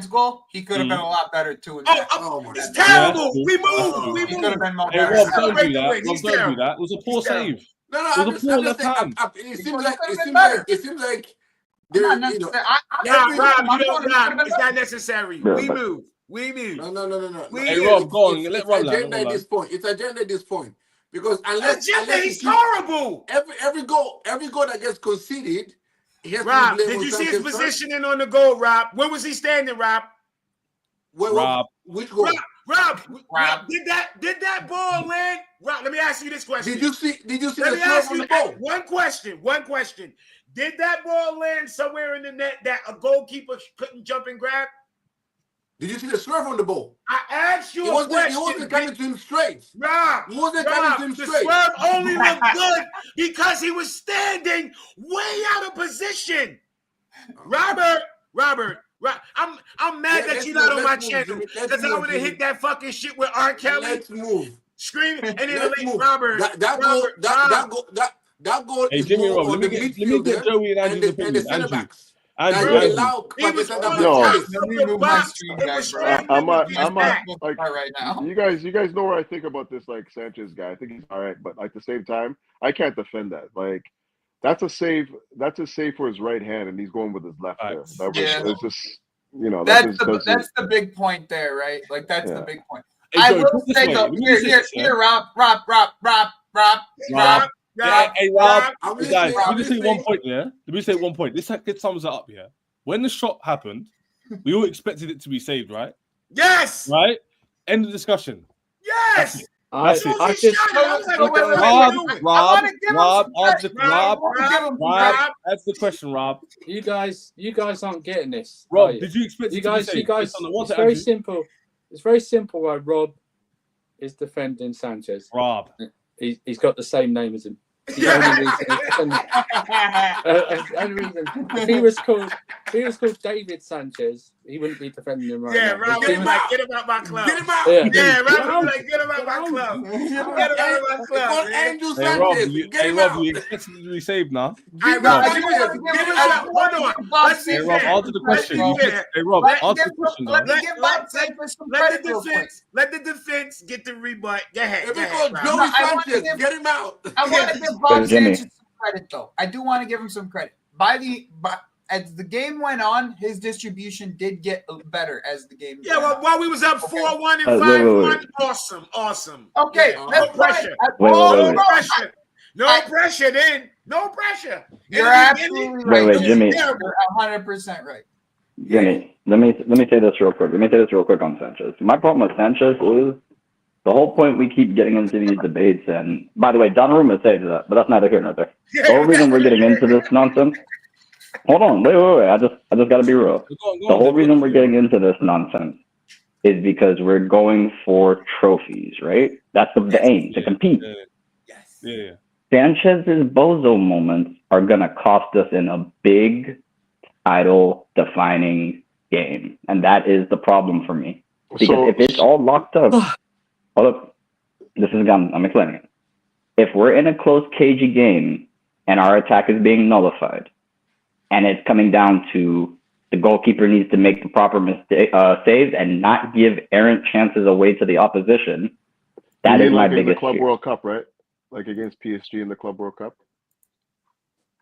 goal, he could have been a lot better too. It's terrible. We moved. He could have been more Hey, better. Rob, don't do that. Don't do that. It was a poor save. No, It was a poor left hand. It seems like there, Rob, it's not necessary. We move. No. Hey, Rob, go on. Let Rob land. It's agenda at this point. Because unless he's horrible. Every goal that gets conceded, Rob, did you see his positioning on the goal, Rob? Where was he standing, Rob? Rob. Which goal? Rob, did that ball land? Rob, let me ask you this question. Did you see Let me the ask serve on you the ball? one question. Did that ball land somewhere in the net that a goalkeeper couldn't jump and grab? Did you see the serve on the ball? I asked you a question. He wasn't coming to him straight. Rob, He wasn't coming to him the straight. swerve only looked good because he was standing way out of position. Robert, I'm mad that you're not on my channel because I would have hit that fucking shit with R. Kelly. Let's move. Screaming and then Let's Robert. That goal Hey, is Jimmy, more Rob, on let the me get midfielder Joey and and Andrew's the opinion. centre backs. Andrew. He was on Yo. I'm like right now. You guys know where I think about this like Sanchez guy. I think he's all right, but at the same time, I can't defend that. Like that's a save for his right hand, and he's going with his left there. It's just that's the big point there, right? Like that's the big point. Hey, I Joey, will say though, here, Rob. Hey, Rob, I'm guys, listening, let I'm me say listening. 1 point, yeah? Let me say 1 point. This sums it up, yeah? When the shot happened, we all expected it to be saved, right? Yes. Right? End of discussion. Yes. I just Rob, that's the question, Rob. you guys aren't getting this. Rob, are you? did you expect it You to be guys, saved? it's very simple. It's very simple why Rob is defending Sanchez. Rob. He's got the same name as him. The only reason. If he was called David Sanchez, he wouldn't be defending him right now. Rob, get him out my club. Get him out. Yeah. Rob, get him out my club. Get him out my club. Andrew Hey, Rob, Sanchez. you expect it to be saved now? Hey, Rob, hold on. Let's Hey, Rob, answer the question. Hey, Rob, answer the question, Let though. me give Bob Sanchez some credit. Let the defense get the rebut. Go ahead. If we call Joey Sanchez, get him out. I want to give Bob Sanchez some credit, though. I do want to give him some credit. As the game went on, his distribution did get better as the game. Yeah, well, while we was up 4-1 and 5-1, awesome. Okay, no pressure. No pressure. Then no pressure. You're absolutely right. Wait, Jimmy. You're 100% right. Jimmy, let me say this real quick. On Sanchez. My problem with Sanchez is the whole point we keep getting into these debates, and by the way, Donnarumma saved that, but that's neither here nor there. The whole reason we're getting into this nonsense. Hold on, wait. I just got to be real. The whole reason we're getting into this nonsense is because we're going for trophies, right? That's the aim, to compete. Yeah. Sanchez's bozo moments are gonna cost us in a big title-defining game, and that is the problem for me. Because if it's all locked up, hold up. I'm explaining it. If we're in a close, cagey game and our attack is being nullified, and it's coming down to the goalkeeper needs to make the proper saves and not give errant chances away to the opposition, that is my biggest Club fear. World Cup, right? Like against PSG in the Club World Cup.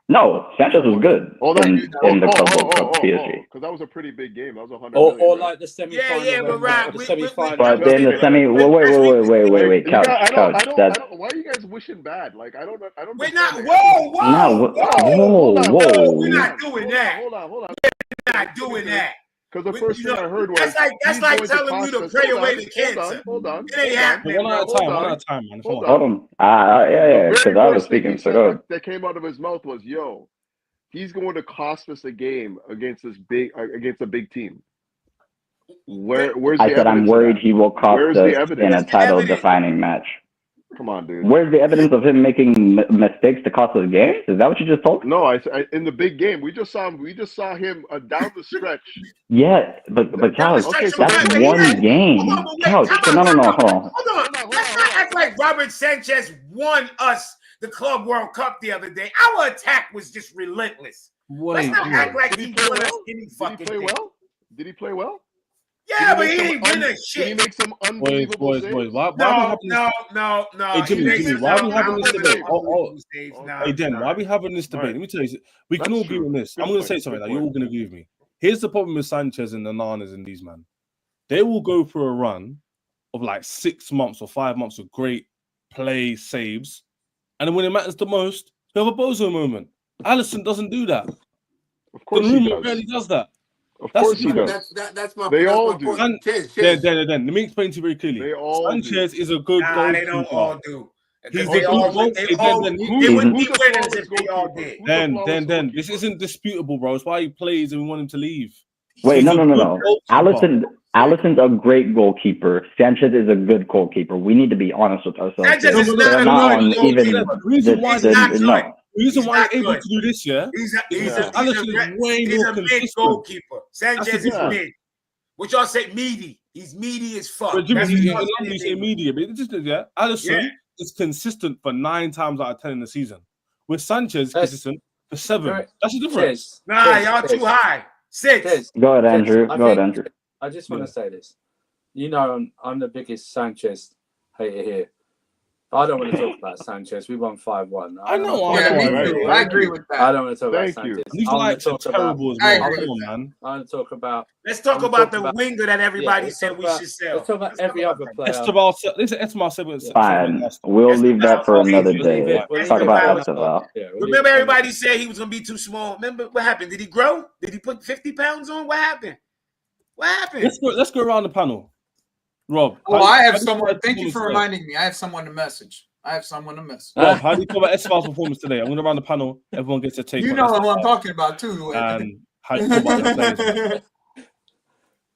No, Sanchez was good in the Club World Cup PSG. Because that was a pretty big game. That was 100 or million, like the semi-final. Yeah, but right. The semi-final. But then the semi. Wait. Couch. Why are you guys wishing bad? Like I don't. We're not. Whoa. We're not doing that. Hold on. We're not doing that. Because the first thing I heard was that's like telling you to pray away the cancer. Hold on. It ain't happening. One at a time, man. Hold on. Yeah. Because I was speaking so good. That came out of his mouth was, "Yo, he's going to cost us a game against a big team." Where's the I said I'm worried he will cost us in a title-defining match. Come on, dude. Where's the evidence of him making mistakes to cost us games? Is that what you just told me? No, I in the big game we just saw him down the stretch. Yeah, but Couch, that's one game. Couch, no, hold on. Let's not act like Robert Sanchez won us the Club World Cup the other day. Our attack was just relentless. Let's not act like he won us any fucking thing. Did he play well? Yeah, but he didn't win a shit. Did he make some unbelievable saves? Boys. No. Hey, Jimmy, why are we having this debate? Hey, Dan, why are we having this debate? Let me tell you, we can all agree on this. I'm going to say something that you're all going to agree with me. Here's the problem with Sanchez and the Nanas and these man. They will go for a run of like 6 months or 5 months of great play saves. And then when it matters the most, you have a bozo moment. Alisson doesn't do that. Of course he does. Rarely does that. Of course he does. That's my. They all do. Then let me explain to you very clearly. They all Sanchez is a good goalkeeper. They don't all do. He's the good It wouldn't be winners if they all did. Then this isn't disputable, bro. It's why he plays and we want him to leave. Wait, no. Alisson's a great goalkeeper. Sanchez is a good goalkeeper. We need to be honest with ourselves. Sanchez is not a good goalkeeper. The reason why he's able to do this, he's a mid goalkeeper. Sanchez is mid. What y'all say, meaty? He's meaty as fuck. But Jimmy, you say media, but just Alisson is consistent for 9 times out of 10 in the season. With Sanchez, consistent for 7. That's the difference. Nah, y'all too high. 6. Go ahead, Andrew. Andrew. I just want to say this. You know, I'm the biggest Sanchez hater here. I don't want to talk about Sanchez. We won 5-1. I agree with that. I don't want to talk about Sanchez. These lights are terrible as well. Come on, man. I want to talk about. Let's talk about the winger that everybody said we should sell. Let's talk about every other player. Estevao. Fine. We'll leave that for another day. Talk about Estevao. Remember, everybody said he was going to be too small. Remember what happened? Did he grow? Did he put 50 pounds on? What happened? Let's go around the panel. Rob. I have someone. Thank you for reminding me. I have someone to message. Rob, how do you feel about Estevao's performance today? I'm going to run the panel. Everyone gets a take. You know who I'm talking about too. And how do you feel about the players?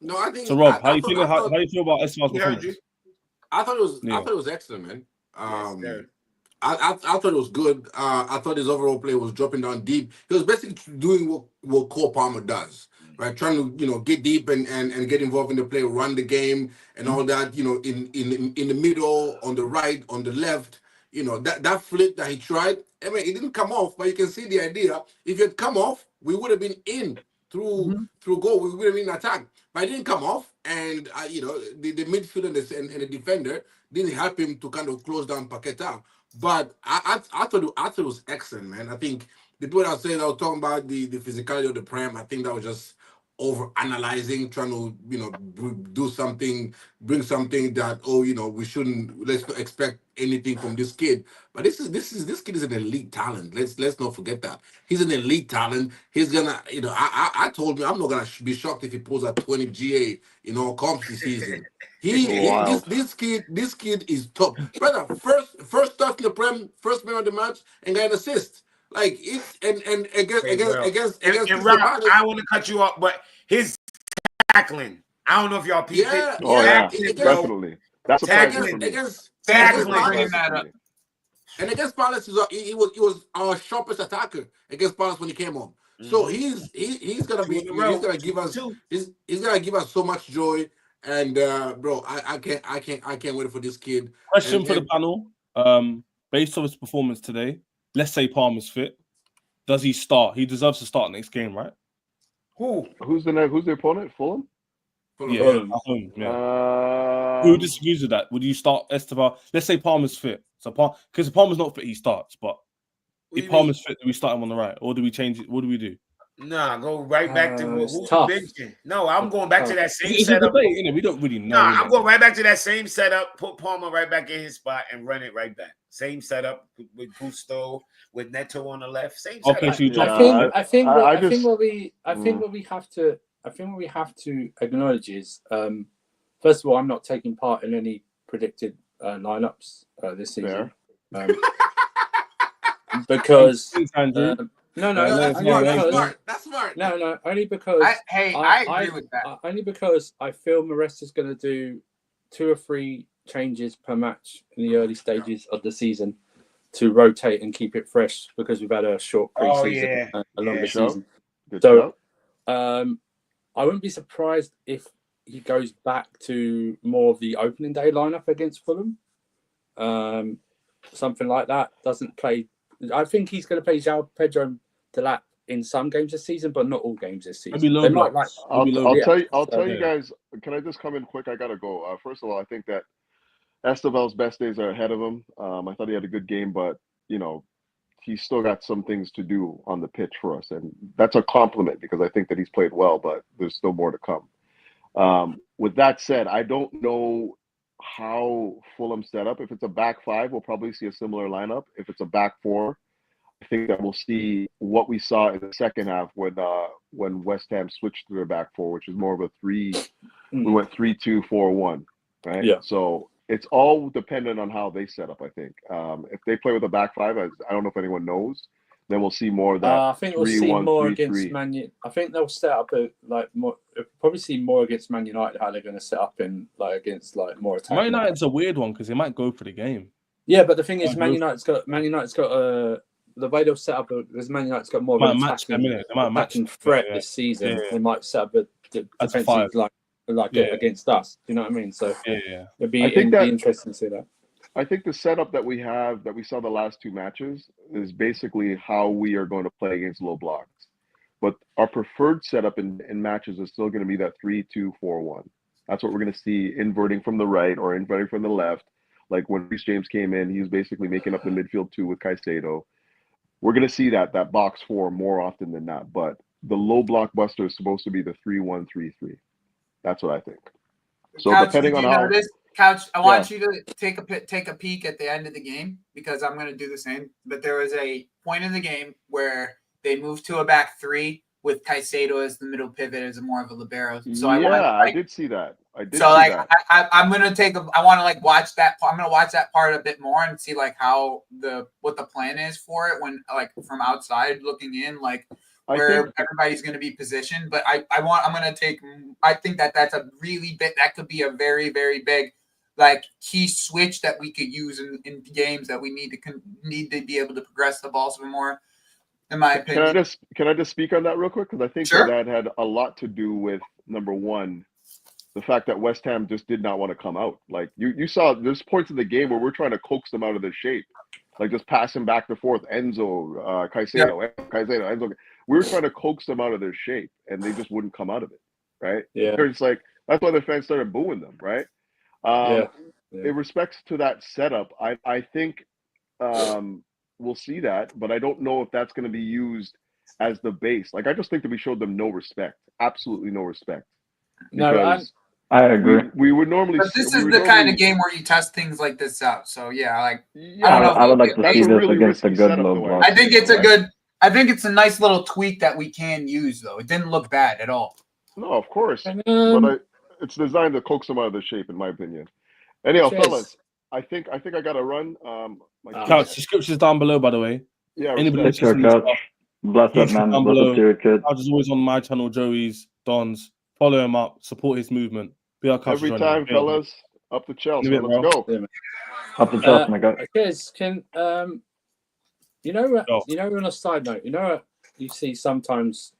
No, I think. So, Rob, how do you feel about Estevao's performance? I thought it was excellent, man. I thought it was good. I thought his overall play was dropping down deep. He was basically doing what Cole Palmer does. Right, trying to get deep and get involved in the play, run the game and all that. In the middle, on the right, on the left. That flick that he tried. I mean, it didn't come off, but you can see the idea. If it had come off, we would have been in through goal. We would have been in attack, but it didn't come off. And the midfielder and the defender didn't help him to kind of close down Paqueta. But I thought it was excellent, man. I think the people that said I was talking about the physicality of the Prem, I think that was just over analyzing, trying to do something, bring something that we shouldn't. Let's not expect anything from this kid. But this kid is an elite talent. Let's not forget that he's an elite talent. He's gonna I told me I'm not gonna be shocked if he pulls a 20 GA in all comps this season. This kid is top. Brother, first touch in the Prem, first man of the match, and got an assist. Like it's and against Rob, I want to cut you off, but his tackling. I don't know if y'all peeped it. Yeah, definitely. That's a tackling. Tackling. And against Palace, he was our sharpest attacker against Palace when he came on. So he's gonna give us so much joy. And bro, I can't wait for this kid. Question for the panel. Based on his performance today, let's say Palmer's fit. Does he start? He deserves to start next game, right? Who's the opponent? Fulham? Yeah, at home. Yeah. Who disagrees with that? Would you start Estevao? Let's say Palmer's fit. So because Palmer's not fit, he starts. But if Palmer's fit, do we start him on the right, or do we change it? What do we do? Nah, go right back to who's benching. No, I'm going back to that same it's setup. A debate, innit? We don't really know. Nah, I'm going right back to that same setup. Put Palmer right back in his spot and run it right back. Same setup with Gusto, with Neto on the left. Same setup. Okay, so you I think what we have to acknowledge is first of all, I'm not taking part in any predicted lineups this season. Because that's smart. No, only because I agree with that. Only because I feel Maresca's going to do 2 or 3 changes per match in the early stages of the season to rotate and keep it fresh because we've had a short pre-season, a longer season. So I wouldn't be surprised if he goes back to more of the opening day lineup against Fulham. Something like that. Doesn't play. I think he's going to play João Pedro Delap in some games this season, but not all games this season. I'll tell you guys. Can I just come in quick? I gotta go. First of all, I think that Estevao's best days are ahead of him. I thought he had a good game, but he's still got some things to do on the pitch for us, and that's a compliment because I think that he's played well, but there's still more to come. With that said, I don't know how Fulham set up. If it's a back 5, we'll probably see a similar lineup. If it's a back 4, I think that we'll see what we saw in the second half when West Ham switched to their back 4, which is more of a 3. We went 3-2-4-1, right? Yeah. So it's all dependent on how they set up. I think if they play with a back 5, I don't know if anyone knows. Then we'll see more of that. I think we'll see more against Man United. I think they'll set up more. Probably see more against Man United how they're going to set up in against more attack. Man United's a weird one because they might go for the game. Yeah, but the thing is, Man United's got the way they'll set up because Man United's got more of an attacking threat this season. They might set up a defensive against us. Do you know what I mean? So it'd be interesting to see that. I think the setup that we saw the last 2 matches is basically how we are going to play against low blocks. But our preferred setup in matches is still going to be that 3-2-4-1. That's what we're going to see, inverting from the right or inverting from the left. Like when Reece James came in, he was basically making up the midfield 2 with Caicedo. We're going to see that box 4 more often than not. But the low blockbuster is supposed to be the 3-1-3-3. That's what I think. So Couch, depending on how... Couch, I want you to take a peek at the end of the game because I'm going to do the same. But there was a point in the game where they moved to a back 3 with Caicedo as the middle pivot as more of a libero. So I did see that. I'm going to I want to watch that. I'm going to watch that part a bit more and see how what the plan is for it when from outside looking in where everybody's going to be positioned. But I think that's a really big. That could be a very very big. Key switch that we could use in games that we need to be able to progress the ball some more. In my opinion, can I just speak on that real quick because I think that had a lot to do with number one, the fact that West Ham just did not want to come out. You saw there's points in the game where we're trying to coax them out of their shape, just passing back and forth. Enzo, Caicedo, Enzo. We were trying to coax them out of their shape, and they just wouldn't come out of it. Right? Yeah. They're just that's why the fans started booing them. Right? In respects to that setup, I think we'll see that, but I don't know if that's going to be used as the base. I just think that we showed them no respect, absolutely no respect. No, I agree. We would normally. But this is the kind of game where you test things like this out. So I don't know. I would like to see this against a good low block. I think it's a good. I think it's a nice little tweak that we can use, though. It didn't look bad at all. No, of course, but it's designed to coax them out of the shape, in my opinion. Anyhow, fellas, I think I got to run. Couch, the scripture's down below, by the way. Yeah, bless up, man. Bless up to your kid. Couch is always on my channel, Joey's, Don's. Follow him up, support his movement. Be our couch. Every time, fellas, up the Chelsea. Let's go. Up the Chelsea, my guy. Guys, can on a side note, you see sometimes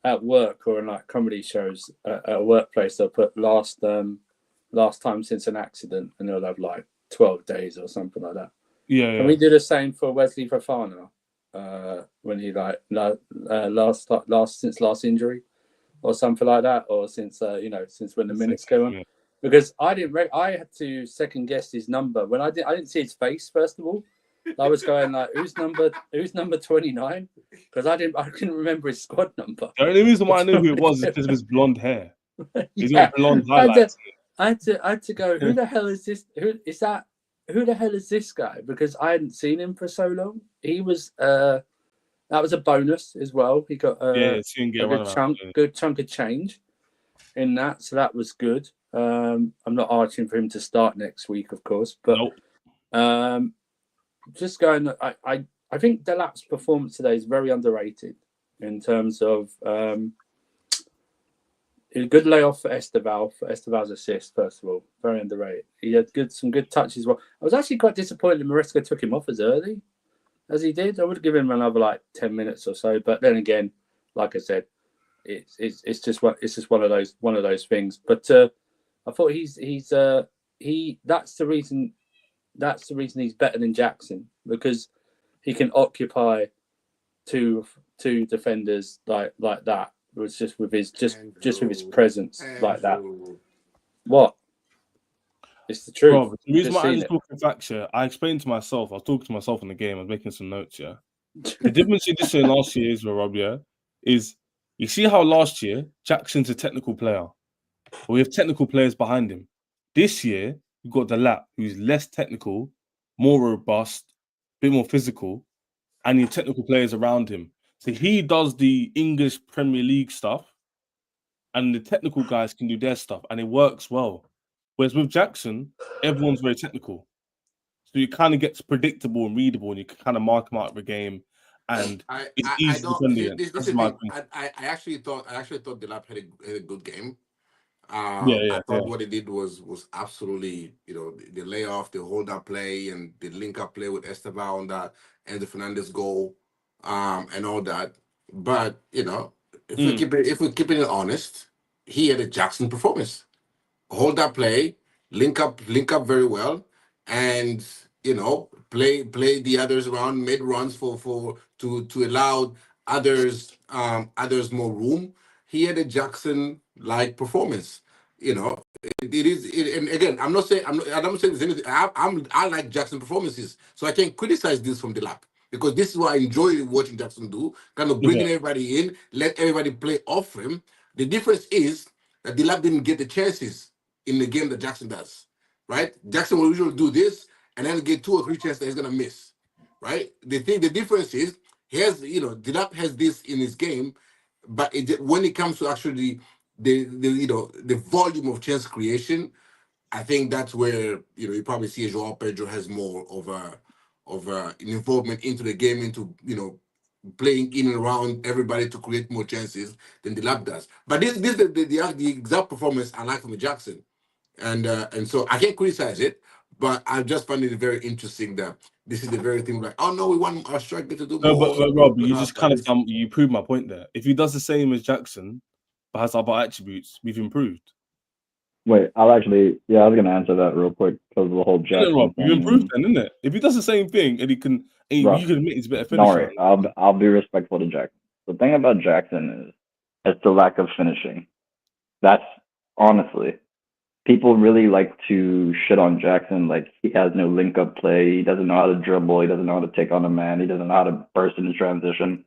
at work or in like comedy shows at a workplace, they'll put last time since an accident, and they'll have like 12 days or something like that. Yeah. Can we do the same for Wesley Fofana when he like since last injury or something like that, or since since when the minutes go on? Because I had to second guess his number when I didn't see his face first of all. I was going like, who's number 29? Because I couldn't remember his squad number. The only reason why I knew who it was is because of his blonde hair. He's got blonde highlights. I had to go, who the hell is this? Who the hell is this guy? Because I hadn't seen him for so long. He was that was a bonus as well. He got a good chunk of change in that, so that was good. I'm not arching for him to start next week, of course, but just going. I think Delap's performance today is very underrated in terms of a good layoff for Estevao, for Estevao's assist, first of all. Very underrated. He had some good touches as well. I was actually quite disappointed that Maresca took him off as early as he did. I would have given him another like 10 minutes or so. But then again, like I said, it's just one of those things. But I thought that's the reason he's better than Jackson, because he can occupy two defenders like that. It was just with his presence like that. What? It's the truth. Bro, the reason why I'm talking facts here, I explained to myself, I was talking to myself in the game, I was making some notes, yeah. The difference in this year and last year is, Rob, yeah, is you see how last year Jackson's a technical player. But we have technical players behind him. This year, we've got Delap, who's less technical, more robust, a bit more physical, and your technical players around him. So he does the English Premier League stuff, and the technical guys can do their stuff, and it works well. Whereas with Jackson, everyone's very technical. So it kind of gets predictable and readable, and you can kind of mark him out of a game, and it's easy to defend against. That's my opinion. I actually thought Delap had a good game. I thought what he did was absolutely, the layoff, the hold up play, and the link up play with Estevao on that, and the Fernandez goal, and all that. But if we're keeping it honest, he had a Jackson performance. Hold up play, link up very well, and play the others around, made runs to allow others more room. He had a Jackson like performance. And again, I'm not saying there's anything. I like Jackson performances, so I can criticize this from Delap, because this is what I enjoy watching Jackson do, kind of bringing everybody in, let everybody play off him. The difference is that Delap didn't get the chances in the game that Jackson does, right? Jackson will usually do this and then get 2 or 3 chances that he's gonna miss, right? The difference is Delap has this in his game, but when it comes to actually the volume of chance creation, I think that's where you probably see Joao Pedro has more of an involvement into the game, into playing in and around everybody to create more chances than Delap does. But this the exact performance I like from Jackson, and so I can't criticize it, but I just find it very interesting that this is the very thing like, oh no, we want our striker to do more. No, but Rob, you just kind of you proved my point there. If he does the same as Jackson, but has other attributes, we've improved. Wait, I was going to answer that real quick because of the whole Jackson Rob, thing. you improved then, isn't it? If he does the same thing and you can admit he's a better finisher. Don't worry, I'll be respectful to Jackson. The thing about Jackson is it's the lack of finishing. That's honestly, people really like to shit on Jackson, like he has no link-up play, he doesn't know how to dribble, he doesn't know how to take on a man, he doesn't know how to burst into transition.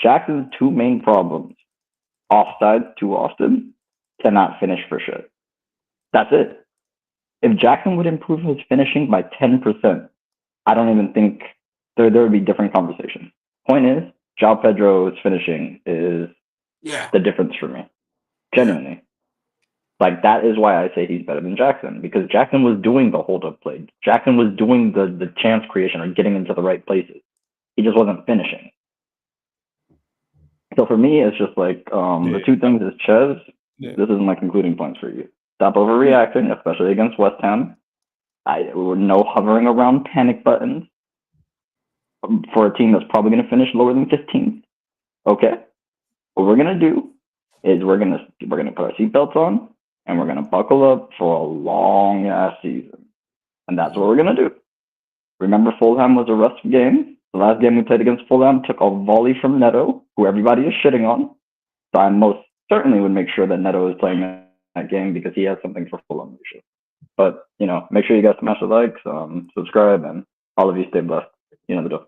Jackson's 2 main problems: offside too often, cannot finish for shit. That's it. If Jackson would improve his finishing by 10%, I don't even think there would be different conversation. Point is, Joao Pedro's finishing is the difference for me. Genuinely. Like, that is why I say he's better than Jackson, because Jackson was doing the hold-up play. Jackson was doing the chance creation or getting into the right places. He just wasn't finishing. So for me, it's just like the 2 things is Ches. This is my concluding points for you. Stop overreacting, especially against West Ham. No hovering around panic buttons for a team that's probably going to finish lower than 15th. Okay? What we're going to do is we're gonna put our seatbelts on and we're gonna buckle up for a long ass season, and that's what we're gonna do. Remember, Fulham was a rust game. The last game we played against Fulham took a volley from Neto, who everybody is shitting on. So I most certainly would make sure that Neto is playing that game because he has something for Fulham leadership. But make sure you guys smash the likes, subscribe, and all of you stay blessed. You know the deal.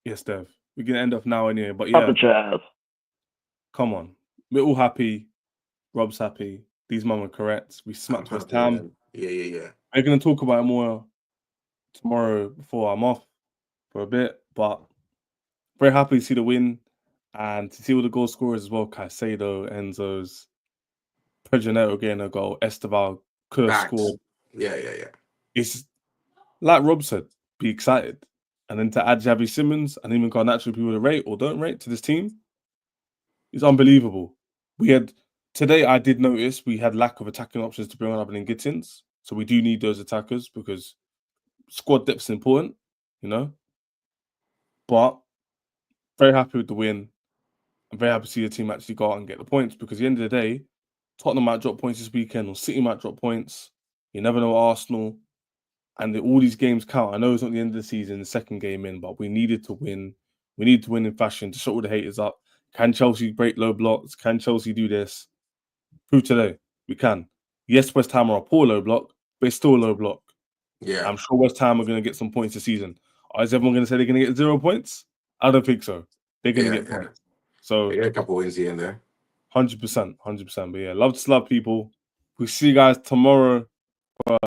Yes, Dev. We can end off now anyway, but Off the chest. Come on. We're all happy. Rob's happy. These men were correct. We smacked West Ham. Yeah. We're going to talk about it more tomorrow before I'm off for a bit, but very happy to see the win and to see all the goal scorers as well. Caicedo, Enzo's, Neto getting a goal. Estevao could have scored. Yeah. It's like Rob said, be excited. And then to add Xavi Simons and even Garnacho people to rate or don't rate to this team, it's unbelievable. Today I did notice we had lack of attacking options to bring on other than Gittins. So we do need those attackers because squad depth is important, But very happy with the win. I'm very happy to see the team actually go out and get the points because at the end of the day, Tottenham might drop points this weekend or City might drop points. You never know Arsenal. And all these games count. I know it's not the end of the season, the second game in, but we needed to win. We need to win in fashion to shut all the haters up. Can Chelsea break low blocks? Can Chelsea do this? Prove today. We can. Yes, West Ham are a poor low block, but it's still a low block. Yeah. I'm sure West Ham are going to get some points this season. Is everyone going to say they're going to get 0 points? I don't think so. They're going to get points. So they get a couple wins here and there. 100%. But yeah, love to love people. We'll see you guys tomorrow for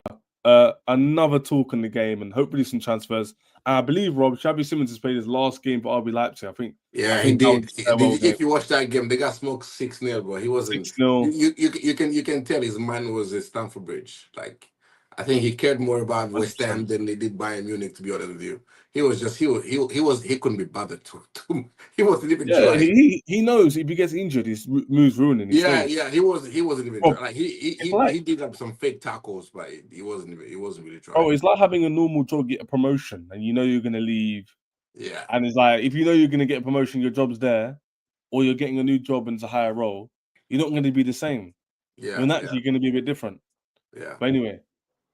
another talk in the game and hopefully some transfers. And I believe Rob Xavi Simons has played his last game for RB Leipzig. I think. Yeah, he did. If you watch that game, they got smoked 6-0, but he wasn't. 6-0. You can tell his mind was at Stamford Bridge. Like, I think he cared more about West Ham than they did Bayern Munich. To be honest with you, he couldn't be bothered to he wasn't even trying. He knows if he gets injured, his moves ruining. He wasn't even trying. Like he did up some fake tackles, but he wasn't really trying. Oh, it's like having a normal job, get a promotion, and you know you're gonna leave. Yeah. And it's like if you know you're gonna get a promotion, your job's there, or you're getting a new job and it's a higher role, you're not gonna be the same. Yeah. You're naturally gonna be a bit different. Yeah. But anyway,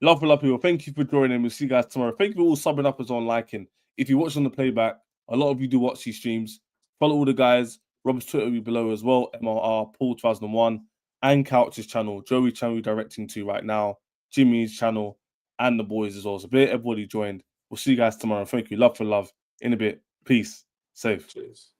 love people. Thank you for joining. We'll see you guys tomorrow. Thank you for all subbing up as on liking. If you watch on the playback, a lot of you do watch these streams. Follow all the guys. Rob's Twitter will be below as well. MRR, Paul 2001, and Couch's channel, Joey's channel we're directing to right now, Jimmy's channel, and the boys as well. So everybody joined. We'll see you guys tomorrow. Thank you. Love for love. In a bit. Peace. Safe. Cheers.